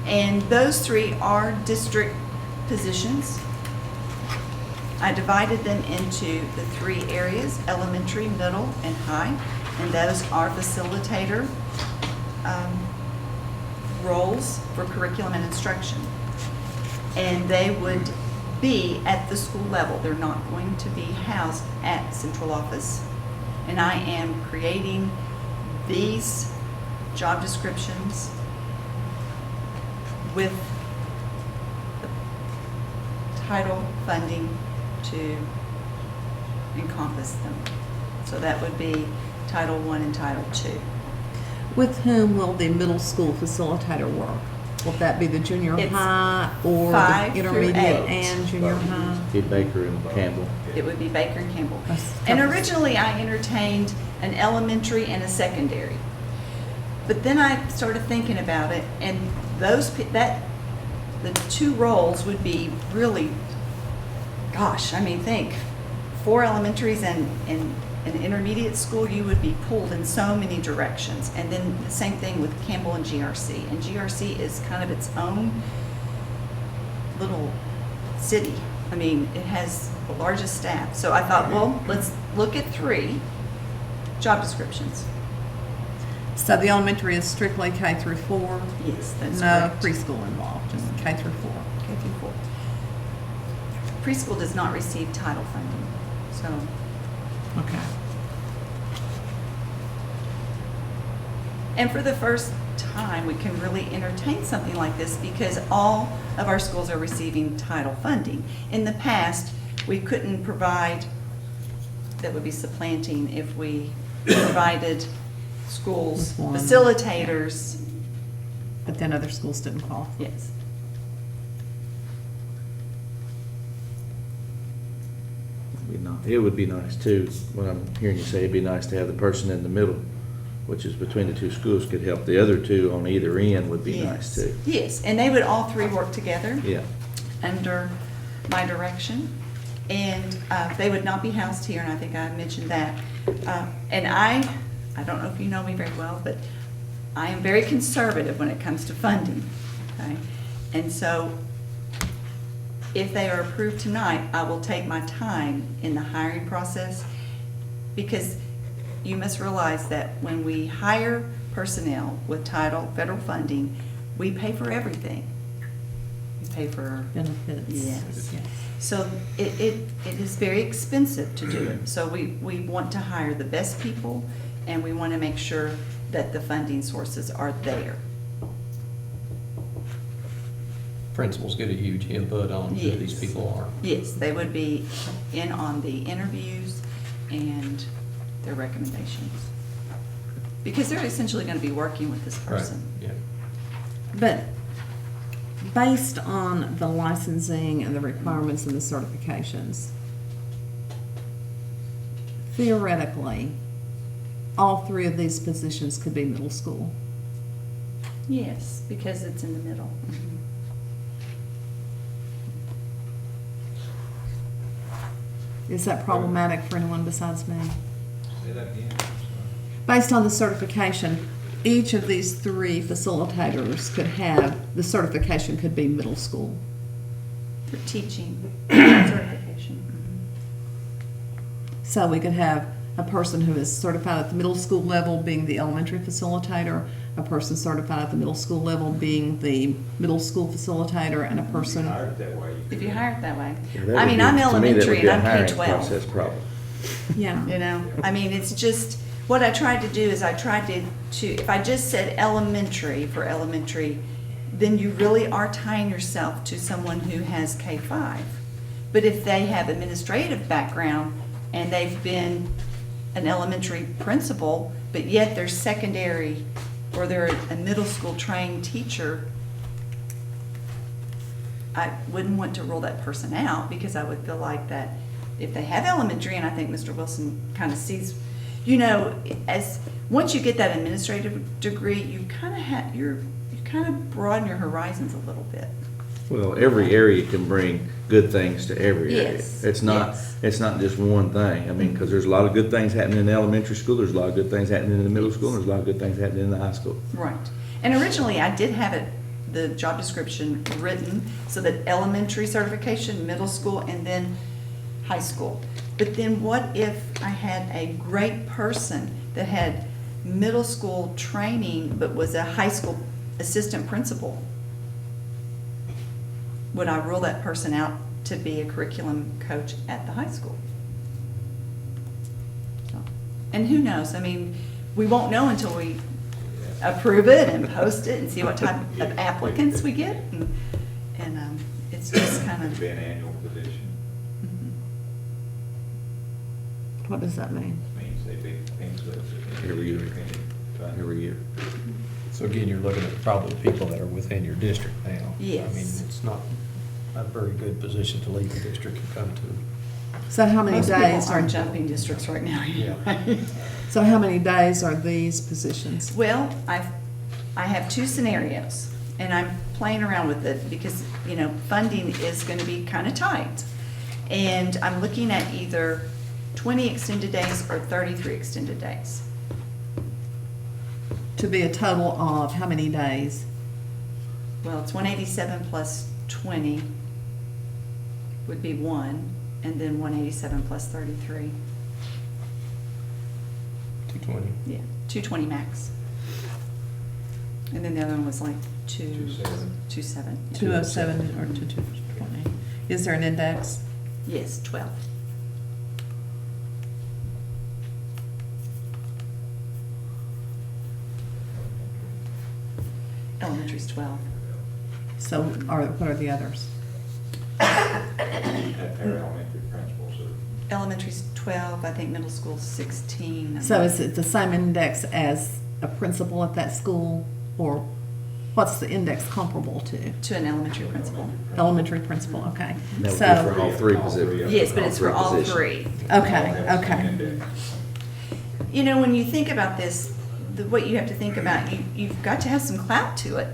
and those three are district positions. I divided them into the three areas, elementary, middle, and high, and those are facilitator roles for curriculum and instruction. And they would be at the school level. They're not going to be housed at central office. And I am creating these job descriptions with the title funding to encompass them. So that would be Title I and Title II. With whom will the middle school facilitator work? Will that be the junior It's high or 5 the through intermediate 8. and junior high? Be Baker and Campbell. It would be Baker and Campbell. That's And tough. originally, I entertained an elementary and a secondary. But then I started thinking about it, and the two roles would be really, gosh, I mean, think, 4 elementaries and an intermediate school, you would be pulled in so many directions. And then the same thing with Campbell and GRC. And GRC is kind of its own little city. I mean, it has the largest staff. So I thought, well, let's look at 3 job descriptions. So the elementary is strictly K through 4? Yes, that's No correct. preschool involved, just K through 4. K through 4. Preschool does not receive title funding, so. Okay. And for the first time, we can really entertain something like this because all of our schools are receiving title funding. In the past, we couldn't provide, that would be supplanting if we provided schools, With one. facilitators. But then other schools didn't qualify. Yes. It would be nice too, what I'm hearing you say, it'd be nice to have the person in the middle, which is between the two schools, could help. The other two on either end would be nice Yes. too. Yes, and they would all 3 work together. Yeah. Under my direction, and they would not be housed here, and I think I mentioned that. And I don't know if you know me very well, but I am very conservative when it comes to funding, okay? And so if they are approved tonight, I will take my time in the hiring process, because you must realize that when we hire personnel with title, federal funding, we pay for everything. We pay for Benefits. Yes. So it is very expensive to do it. So we want to hire the best people, and we want to make sure that the funding sources are there. Principals get a huge input on who these Yes. people are. Yes, they would be in on the interviews and their recommendations. Because they're essentially going to be working with this person. Yeah. But based on the licensing and the requirements and the certifications, theoretically, all 3 of these positions could be middle school. Yes, because it's in the middle. Is that problematic for anyone besides me? Say that again. I'm sorry. Based on the certification, each of these 3 facilitators could have, the certification could be middle school. For teaching certification. So we could have a person who is certified at the middle school level being the elementary facilitator, a person certified at the middle school level being the middle school facilitator, and a person. Hired that way. If you hire it that way. Yeah, that I would mean, be- I'm to me, that would elementary be and a I'm hiring K-12. process problem. Yeah. You know, I mean, it's just, what I tried to do is I tried to, if I just said elementary for elementary, then you really are tying yourself to someone who has K-5. But if they have administrative background and they've been an elementary principal, but yet they're secondary or they're a middle school trained teacher, I wouldn't want to rule that person out because I would feel like that if they have elementary, and I think Mr. Wilson kind of sees, you know, as, once you get that administrative degree, you kind of you kind of broaden your horizons a little bit. Well, every area can bring good things to every area. Yes, It's not, yes. it's not just one thing. I mean, because there's a lot of good things happening in elementary school, there's a lot of good things happening in the middle school, and there's a lot of good things happening in the high school. Right. And originally, I did have it, the job description written, so that elementary certification, middle school, and then high school. But then what if I had a great person that had middle school training, but was a high school assistant principal? Would I rule that person out to be a curriculum coach at the high school? So, and who knows? I mean, we won't know until we approve it and post it and see what type of applicants we get. And it's just kind It'd of. be an annual position. What does that mean? Means they be pink slips. Every year. Every year. So again, you're looking at probably people that are within your district now. I Yes. mean, it's not a very good position to leave the district and come to. So how many Most people days are are, jumping districts right now. Yeah. so how many days are these positions? Well, I have two scenarios, and I'm playing around with it because, you know, funding is going to be kind of tight. And I'm looking at either 20 extended days or 33 extended days. To be a total of how many days? Well, it's 187 plus 20 would be 1, and then 187 plus 33. 220. Yeah, 220 max. And then the other one was like 207. 207 or 220? Is there an index? Yes, 12. Elementary's 12. So what are the others? They're elementary principals. Elementary's 12, I think middle school's 16. So is it the same index as a principal at that school? Or what's the index comparable to? To an elementary principal. Elementary principal, okay. That would be for So, all three positions. Yes, but it's for all positions. three. okay, okay. You know, when you think about this, what you have to think about, you've got to have some clout to it.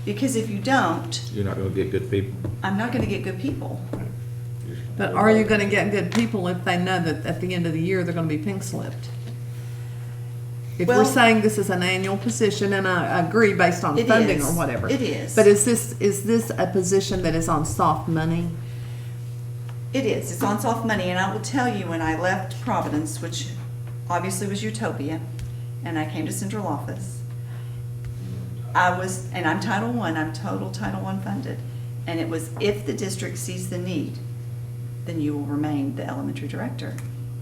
Because if you don't, You're not gonna get good people. I'm not going to get good people. But are you gonna get good people if they know that at the end of the year, they're gonna be pink slipped? If we're Well- saying this is an annual position, and I agree based on It funding is. or whatever. It is. But is this a position that is on soft money? It is. It's on soft money, and I will tell you, when I left Providence, which obviously was utopia, and I came to central office, and I'm Title I, I'm total Title I funded, and it was, if the district sees the need, then you will remain the elementary director.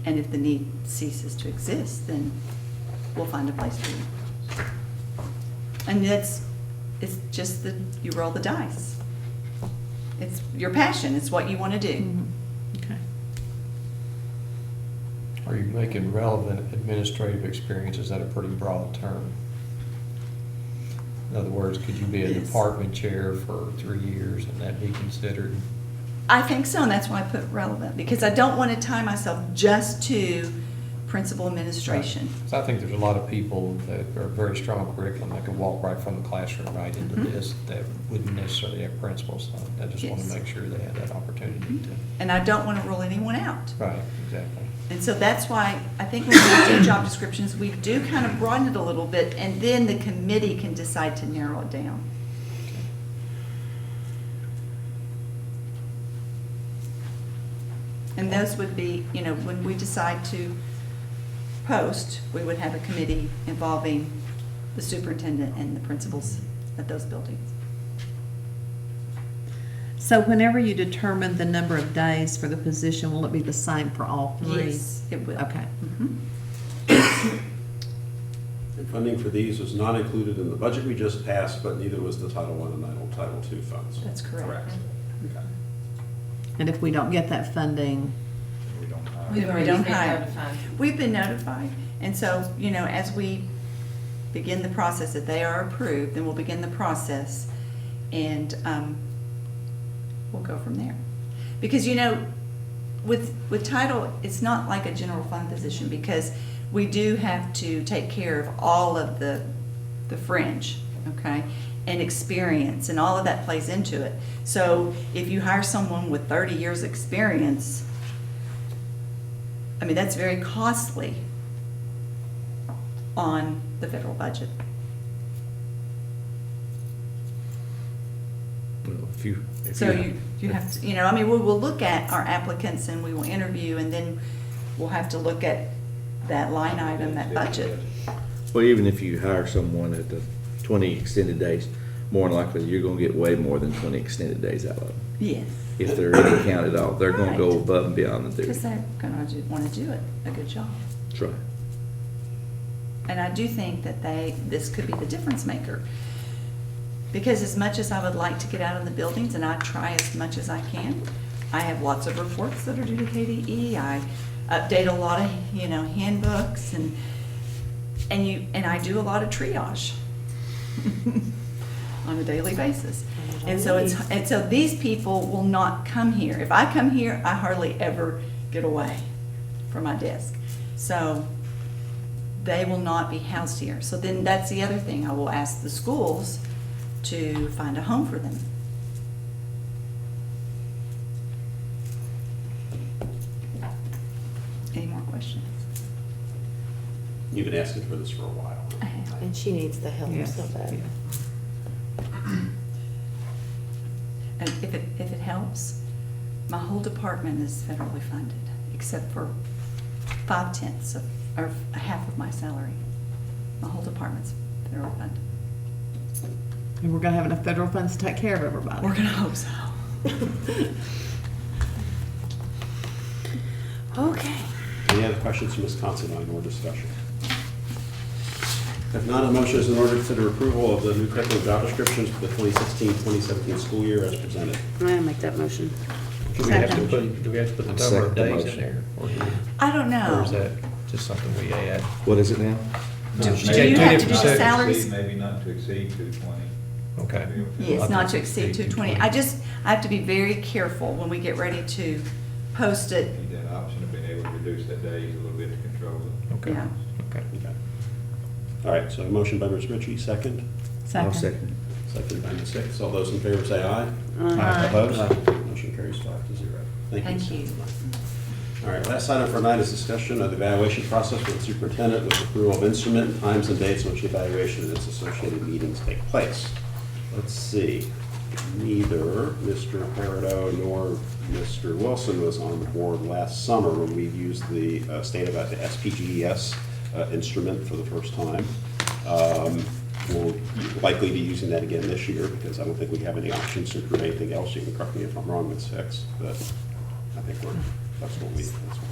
And if the need ceases to exist, then we'll find a place for you. And it's just that you roll the dice. It's your passion, it's what you want to do. Okay. Are you making relevant administrative experience? Is that a pretty broad term? In other words, could you be a Yes. department chair for 3 years and that be considered? I think so, and that's why I put relevant, because I don't want to tie myself just to principal administration. So I think there's a lot of people that are very strong curriculum that could walk right from the classroom right into Mhm. this that wouldn't necessarily have principals. So I just want Yes. to make sure they have that opportunity to. And I don't want to rule anyone out. Right, exactly. And so that's why I think when we do job descriptions, we do kind of broaden it a little bit, and then the committee can decide to narrow it down. And those would be, you know, when we decide to post, we would have a committee involving the superintendent and the principals at those buildings. So whenever you determine the number of days for the position, will it be the same for all three? Yes, it will. Okay. Mhm. And funding for these was not included in the budget we just passed, but neither was the Title I and Title II funds. That's correct. Okay. And if we don't get that funding, We don't hire. We've We already don't been hire. notified. We've been notified, and so, you know, as we begin the process, if they are approved, then we'll begin the process, and we'll go from there. Because, you know, with title, it's not like a general fund position, because we do have to take care of all of the fringe, okay? And experience, and all of that plays into it. So if you hire someone with 30 years' experience, I mean, that's very costly on the federal budget. Well, if So you have to, you know, I mean, we'll look at our applicants and we will interview, and then we'll have to look at that line item, that budget. Well, even if you hire someone at the 20 extended days, more than likely, you're gonna get way more than 20 extended days out of them. Yes. If they're in the count at all, they're gonna go Right. above and beyond the Because duty. they're gonna wanna do it, a good job. That's right. And I do think that this could be the difference maker. Because as much as I would like to get out of the buildings, and I try as much as I can, I have lots of reports that are due to KDE. I update a lot of, you know, handbooks, and I do a lot of triage on a daily basis. And so these people will not come here. If I come here, I hardly ever get away from my desk. So they will not be housed here. So then that's the other thing. I will ask the schools to find a home for them. Any more questions? You've been asking for this for a while. I have. And she needs the help yes. so bad. And if it helps, my whole department is federally funded, except for 5/10 or half of my salary. My whole department's federally funded. and we're gonna have enough federal funds to take care of everybody. We're gonna hope so. Okay. Any other questions from Ms. Considine or discussion? If not, a motion is in order to consider approval of the new curriculum job descriptions for the 2016-2017 school year as presented. I'm gonna make that motion. Do we have to put the I'll number second of the days in motion. there? I don't Or is know. that just something we add? What is it now? Do Maybe you have to do the not exceed- salaries? Maybe not to exceed 220. Okay. Yes, not to exceed 220. I have to be very careful when we get ready to post it. Need that option of being able to reduce that days a little bit to control it. Okay. Yeah. Okay. Okay. All right, so a motion by Ms. Ritchie, second. I'll second. Second by Ms. Hicks. All those in favor say aye. Aye. Opposed? Motion carries 5-0. Thank you. Thank you. All right, last item for tonight is discussion of the evaluation process with the superintendent with approval of instrument, times and dates in which the evaluation and its associated meetings take place. Let's see, neither Mr. Peridot nor Mr. Wilson was on the board last summer when we used the state of the SPGES instrument for the first time. We'll likely be using that again this year because I don't think we have any options to do anything else. You can correct me if I'm wrong, Ms. Hicks, but I think that's what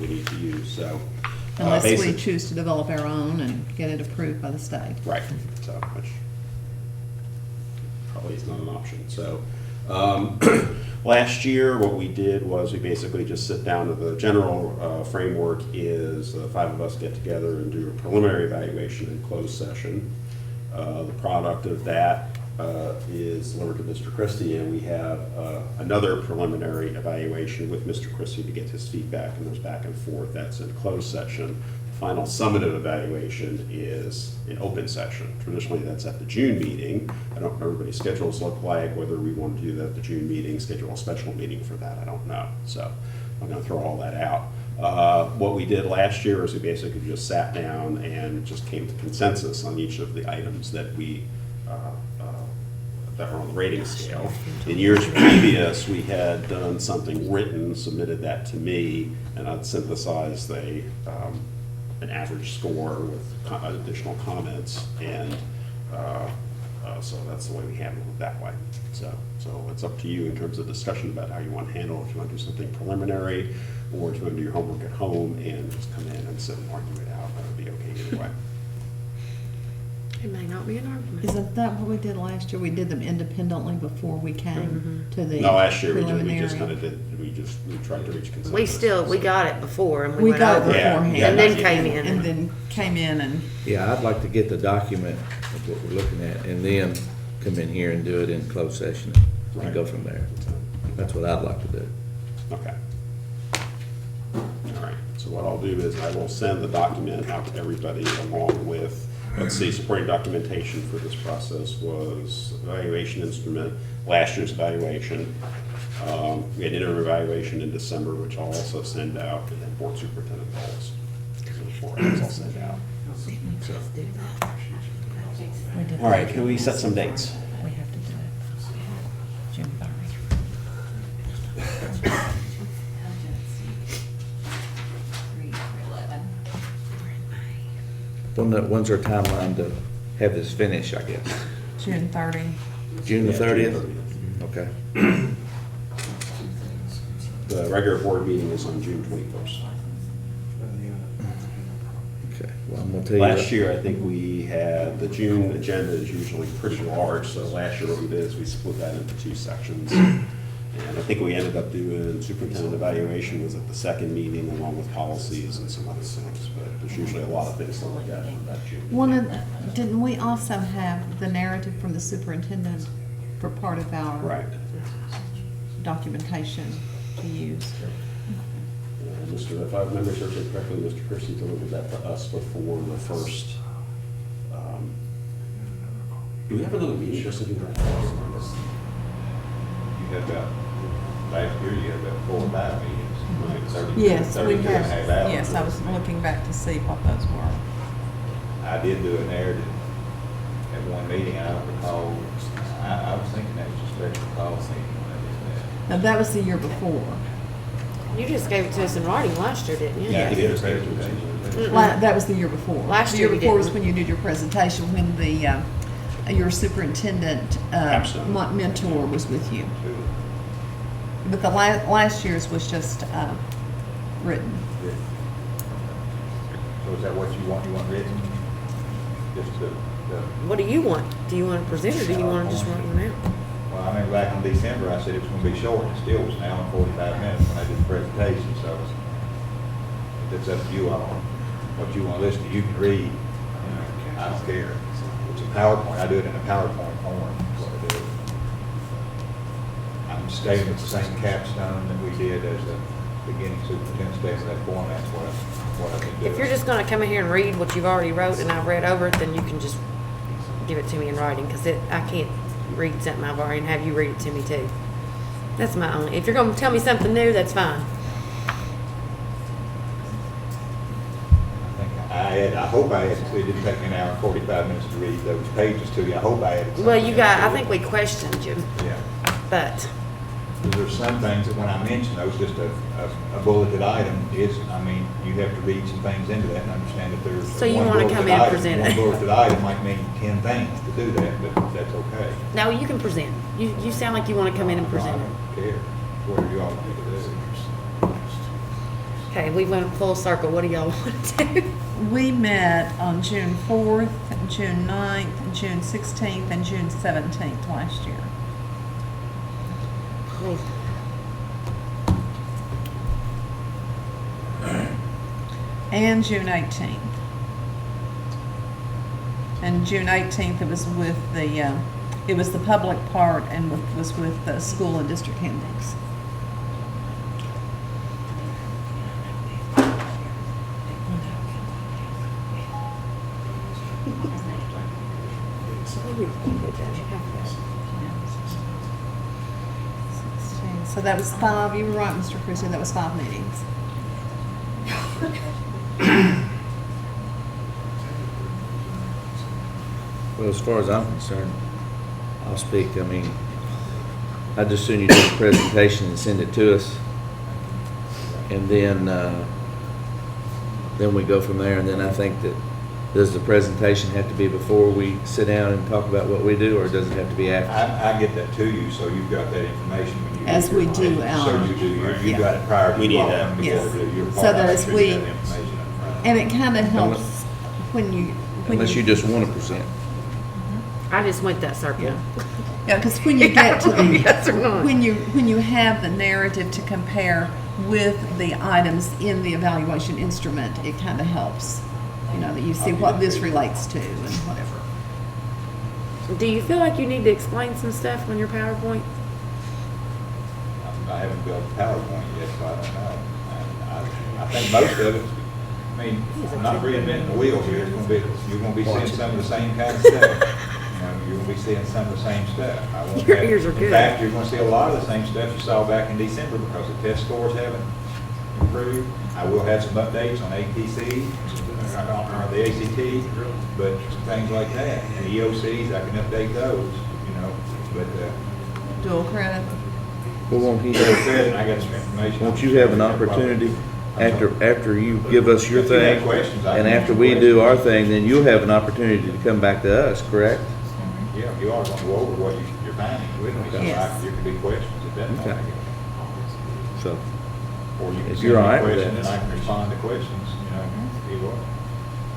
we need to use, so. Unless we basic- choose to develop our own and get it approved by the state. Right, so, which probably is not an option, so. Last year, what we did was we basically just sit down to the general framework is the 5 of us get together and do a preliminary evaluation in closed session. The product of that is delivered to Mr. Christie, and we have another preliminary evaluation with Mr. Christie to get his feedback, and there's back and forth. That's in closed session. The final summative evaluation is in open session. Traditionally, that's at the June meeting. I don't know what everybody's schedules look like, whether we want to do that at the June meeting, schedule a special meeting for that, I don't know. So I'm going to throw all that out. What we did last year is we basically just sat down and just came to consensus on each of the items that we that were on the rating scale. In years previous, we had done something written, submitted that to me, and I'd synthesized an average score with additional comments, and so that's the way we handle it that way. So it's up to you in terms of discussion about how you want to handle it. If you want to do something preliminary, or if you want to do your homework at home and just come in and sit and argue it out, that would be okay either way. It may not be an argument. Isn't that what we did last year? We did them independently before we came to the No, last year we preliminary. just kind of did, we tried to reach consensus. We got it before and we We went got it over. Yeah, beforehand. yeah, And then not yet. came in. And then came in and, Yeah, I'd like to get the document of what we're looking at and then come in here and do it in closed session and go from there. That's what I'd like to do. Okay. All right, so what I'll do is I will send the document out to everybody along with, let's see, supporting documentation for this process was evaluation instrument, last year's evaluation. We had interim evaluation in December, which I'll also send out, and then board superintendent goals. So the 4 items I'll send out. All right, can we set some dates? we have to do it June 30. When's our timeline to have this finished, I guess? June 30. June the Yeah, June 30th? Okay. The regular board meeting is on June 21st. Okay, well, I'm gonna tell you. Last year, I think we had, the June agenda is usually pretty large, so last year what we did is we split that into 2 sections. And I think we ended up doing superintendent evaluation was at the second meeting along with policies and some other things, but there's usually a lot of things to look at for that June. Didn't we also have the narrative from the superintendent for part of our Right. documentation to use? Mr., if I remember correctly, Mr. Christie delivered that to us before the first, do we have another meeting just to do that? You had about, last year you had about 4 or 5 meetings. Like 30 Yes, we 32 and a half have, hours. yes, I was looking back to see what those were. I did do a narrative at one meeting, I don't recall, I was thinking that was a special call meeting when I did Now, that was the year before. You just gave it to us in writing last year, didn't you? that. Yeah, I think it was Mm-mm. That was the year before. Last The year we before was didn't. when you did your presentation, when the, your superintendent Absolutely. mentor was with you. But the last year's was just written. So is that what you want written? Just the, What do you want? Do you want to present or do you want to just write one out? well, I remember back in December, I said it was gonna be short, it still was an hour and 45 minutes when I did the presentation, so it's up to you all. What you wanna listen to, you can read, I don't care. It's a PowerPoint, I do it in a PowerPoint form, is what I do. I'm staying with the same capstone that we did as the beginning superintendent, staying with that format, what I've been doing. If you're just going to come in here and read what you've already wrote and I've read over it, then you can just give it to me in writing because I can't read something I've already and have you read it to me too. That's my only. If you're going to tell me something new, that's fine. I hope I had, it didn't take me an hour and 45 minutes to read those pages to you. I hope I had. Well, you got. I think we questioned you, Yeah. but There's some things that when I mention those, just a bulleted item is, I mean, you have to read some things into that and understand that there's. So you one wanna bulleted come in and item. present One it. bulleted item might mean 10 things to do that, but that's okay. no, you can present. You sound like you want to come in and present I it. don't care. What do you all want me to do? Okay, we went full circle. What do y'all want to do? We met on June 4th, June 9th, June 16th, and June 17th last year. And June 18th. And June 18th, it was with the public part and was with the school and district handbooks. So that was 5, you were right, Mr. Crusoe, that was 5 meetings. Well, as far as I'm concerned, I'll speak. I mean, I'd just soon you do the presentation and send it to us. And then we go from there. And then I think that, does the presentation have to be before we sit down and talk about what we do, or does it have to be after? I get that to you, so you've got that information when you. As we do So our- you do, you yeah. got it prior to. We need you all that. coming Yes. together to do your So part. that Make as sure you we- have the information up front. And it kind of helps when you. Unless you just want to present. I just went that circle. Yeah, because when you get to the, Yes or not? when you have the narrative to compare with the items in the evaluation instrument, it kind of helps, you know, that you see what this relates to and whatever. Do you feel like you need to explain some stuff on your PowerPoint? I haven't built PowerPoint yet, so I don't know. I think most of it, I mean, I'm not reinventing the wheel here. It's gonna be, you're gonna be seeing some of the same kind of stuff. You know, you're gonna be seeing some of the same stuff. I won't Your have- ears are In good. fact, you're gonna see a lot of the same stuff you saw back in December because the test scores haven't improved. I will have some updates on ATC, or the ACT, but things like that. And EOCs, I can update those, you know, but, Dual credit. Well, won't he Like I have, said, I got some information. won't you have an opportunity after you give us your If you have thing? questions, I And can after answer we do questions. our thing, then you'll have an opportunity to come back to us, correct? Yeah, you are going to go over what you're finding with me, so Yes. there could be questions at that Okay. point. So, Or you can If send you're me all right a with question that. and I can respond to questions, you know, either way.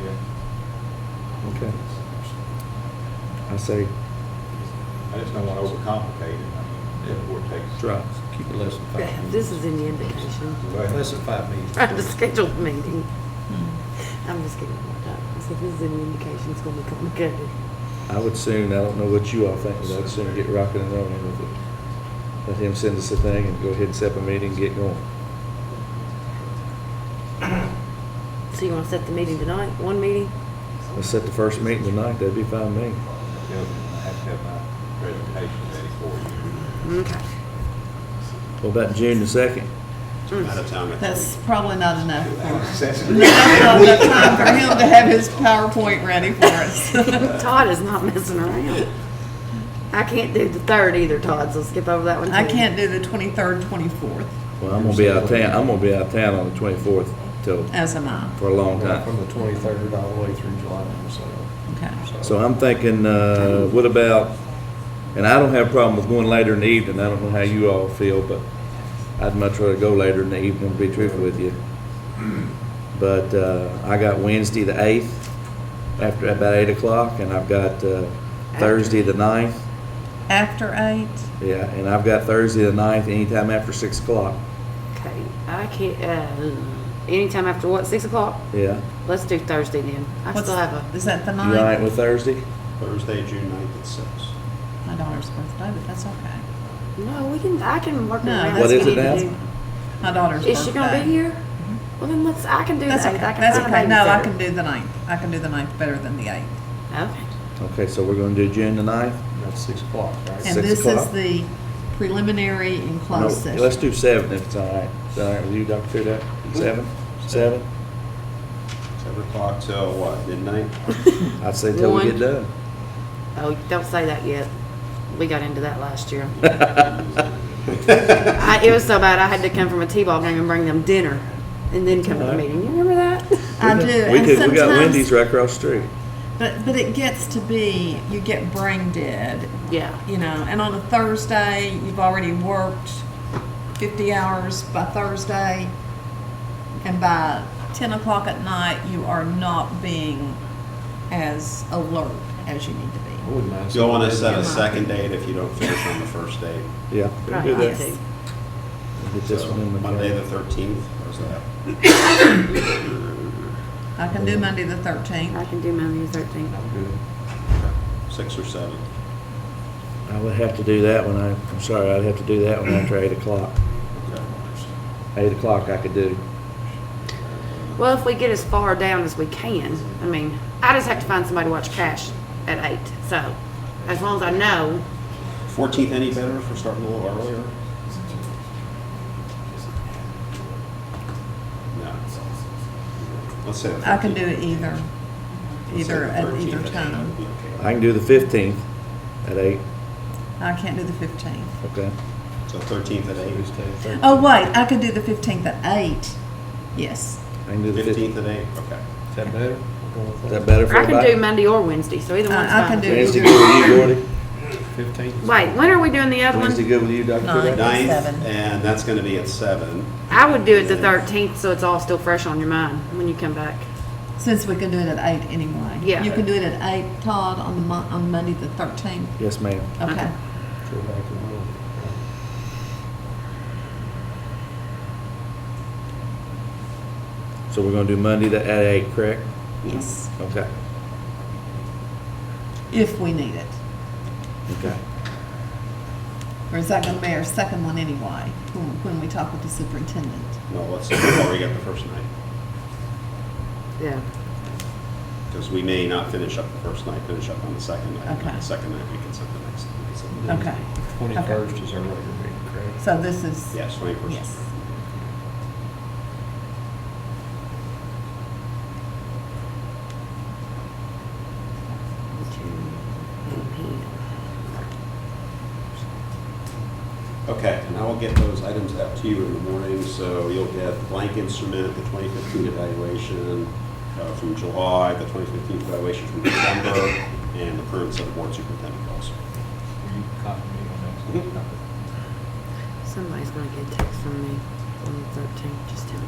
Yeah. okay. I say, I just don't want to overcomplicate it. I mean, therefore it takes. try. Keep it less than 5 minutes. This is in the indication. But Less than 5 minutes. Trying to schedule the meeting. I'm just kidding about that. I said, this is in the indication, it's gonna be complicated. I would soon, I don't know what you all think, but I'd soon get rocking and rolling with it. Let him send us a thing and go ahead and set up a meeting and get going. So you wanna set the meeting tonight, one meeting? Let's set the first meeting tonight, that'd be fine with me. I have to have my presentation ready for you. Okay. What about June the 2nd? Out of town. That's probably not enough for, Sensitive. not enough time for him to have his PowerPoint ready for us. Todd is not messing around. I can't do the 3rd either, Todd, so skip over that one too. I can't do the 23rd, 24th, Well, I'm gonna be out of town, I'm gonna be out of town on the 24th till, as am I. for a long Well, time. From the 23rd all the way through July, so. Okay. So I'm thinking, what about, and I don't have a problem with going later in the evening, I don't know how you all feel, but I'd much rather go later in the evening, to be truthful with you. But, I got Wednesday the 8th, after about 8 o'clock, and I've got, Thursday the 9th, After 8, yeah, and I've got Thursday the 9th, anytime after 6 o'clock, Okay, I can't, anytime after what, 6 o'clock? yeah. Let's do Thursday then. I what's, still have a, is that the You all right 9th? with Thursday? Thursday, June 9th at 6. My daughter's birthday, but that's okay. no, I can work No, around. that's What is we it need to now? do. My daughter's birthday. Is she gonna be here? Well, then I can do That's that. okay, I can that's find a okay. No, I babysitter. can do the 9th. I can do the 9th better than the 8th. Okay. Okay, so we're gonna do June the 9th? That's 6 o'clock, right? And 6 this o'clock? is the preliminary and No, closed session. let's do 7 if it's all right. Is that all right with you, Dr. Trudeau? 7? 7? 7 o'clock till what, midnight? I'd say till we get One. done. Oh, don't say that yet. We got into that last year. It was so bad, I had to come from a T-ball game and bring them dinner and then come to the Alright. meeting. You remember that? I do. We and could, we got sometimes- Wendy's right across the street. But it gets to be, you get brain dead, Yeah. you know, and on a Thursday, you've already worked 50 hours by Thursday, and by 10 o'clock at night, you are not being as alert as you need to I be. wouldn't mind. You'll want to seeing set a that. second date if you don't finish on the first date. Yeah, we'll Right, do I that. do. Get this So, one in the Monday the calendar. 13th, or is that? I can do Monday the 13th. I can do Monday the 13th. I'm good. 6 or 7? I would have to do that when I'm sorry, I'd have to do that one after 8 o'clock. Okay. 8 o'clock I could do. Well, if we get as far down as we can, I mean, I just have to find somebody to watch Cash at 8. So, as long as I know, 14th any better for starting a little earlier? No. Let's say the I can 13th. do it either Let's say the at 13th either at 8 time. would be okay. I can do the 15th at 8, I can't do the 15th. okay? So 13th at 8. Tuesday, Thursday. Oh, wait, I could do the 15th at 8. Yes. I can do the 15th. 15th at 8, okay. Is that better? We're going with Is that better for I can everybody? do Monday or Wednesday, so either one's I fine. can do Wednesday either. good with you, Gordy? 15th? Wait, when are we doing the other Wednesday one? good with you, Dr. Nine. Trudeau? 9th, 7. and that's going to be at 7. I would do it the 13th, so it's all still fresh on your mind when you come back. Since we can do it at 8 anyway. Yeah. You can do it at 8, Todd, on on Monday the 13th. Yes, ma'am. Okay. Okay. Go back to Monday. So we're gonna do Monday at 8, correct? Yes. Okay, If we need it. okay. Or is that gonna be our second one anyway, when we talk with the superintendent? No, let's, we've already got the first night, Yeah. because we may not finish up the first night, finish up on the second night. Okay. The second night, we can set the next. we can set the next. Okay. 21st is our regular meeting, correct? So this is. Yes, 21st. Yes. Okay, and I will get those items out to you in the morning, so you'll get the blank instrument, the 2015 evaluation from July, the 2015 evaluation from December, and the current set of board superintendent goals. Will you copy me on that? Somebody's gonna get a text from me on the 13th, just tell me.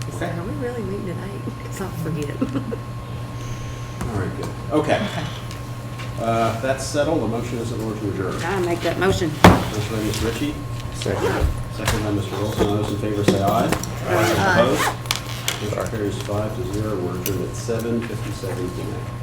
He said, Okay. are we really meeting at 8? Because I'll forget. All right, good. Okay. That's settled. The motion is in order to adjourn. I make that motion. Motion by Ms. Ritchie, Second. second by Mr. Wilson. All those in favor say aye. Aye. Opposed? Motion carries 5-0. We're adjourned at 7:57 p.m.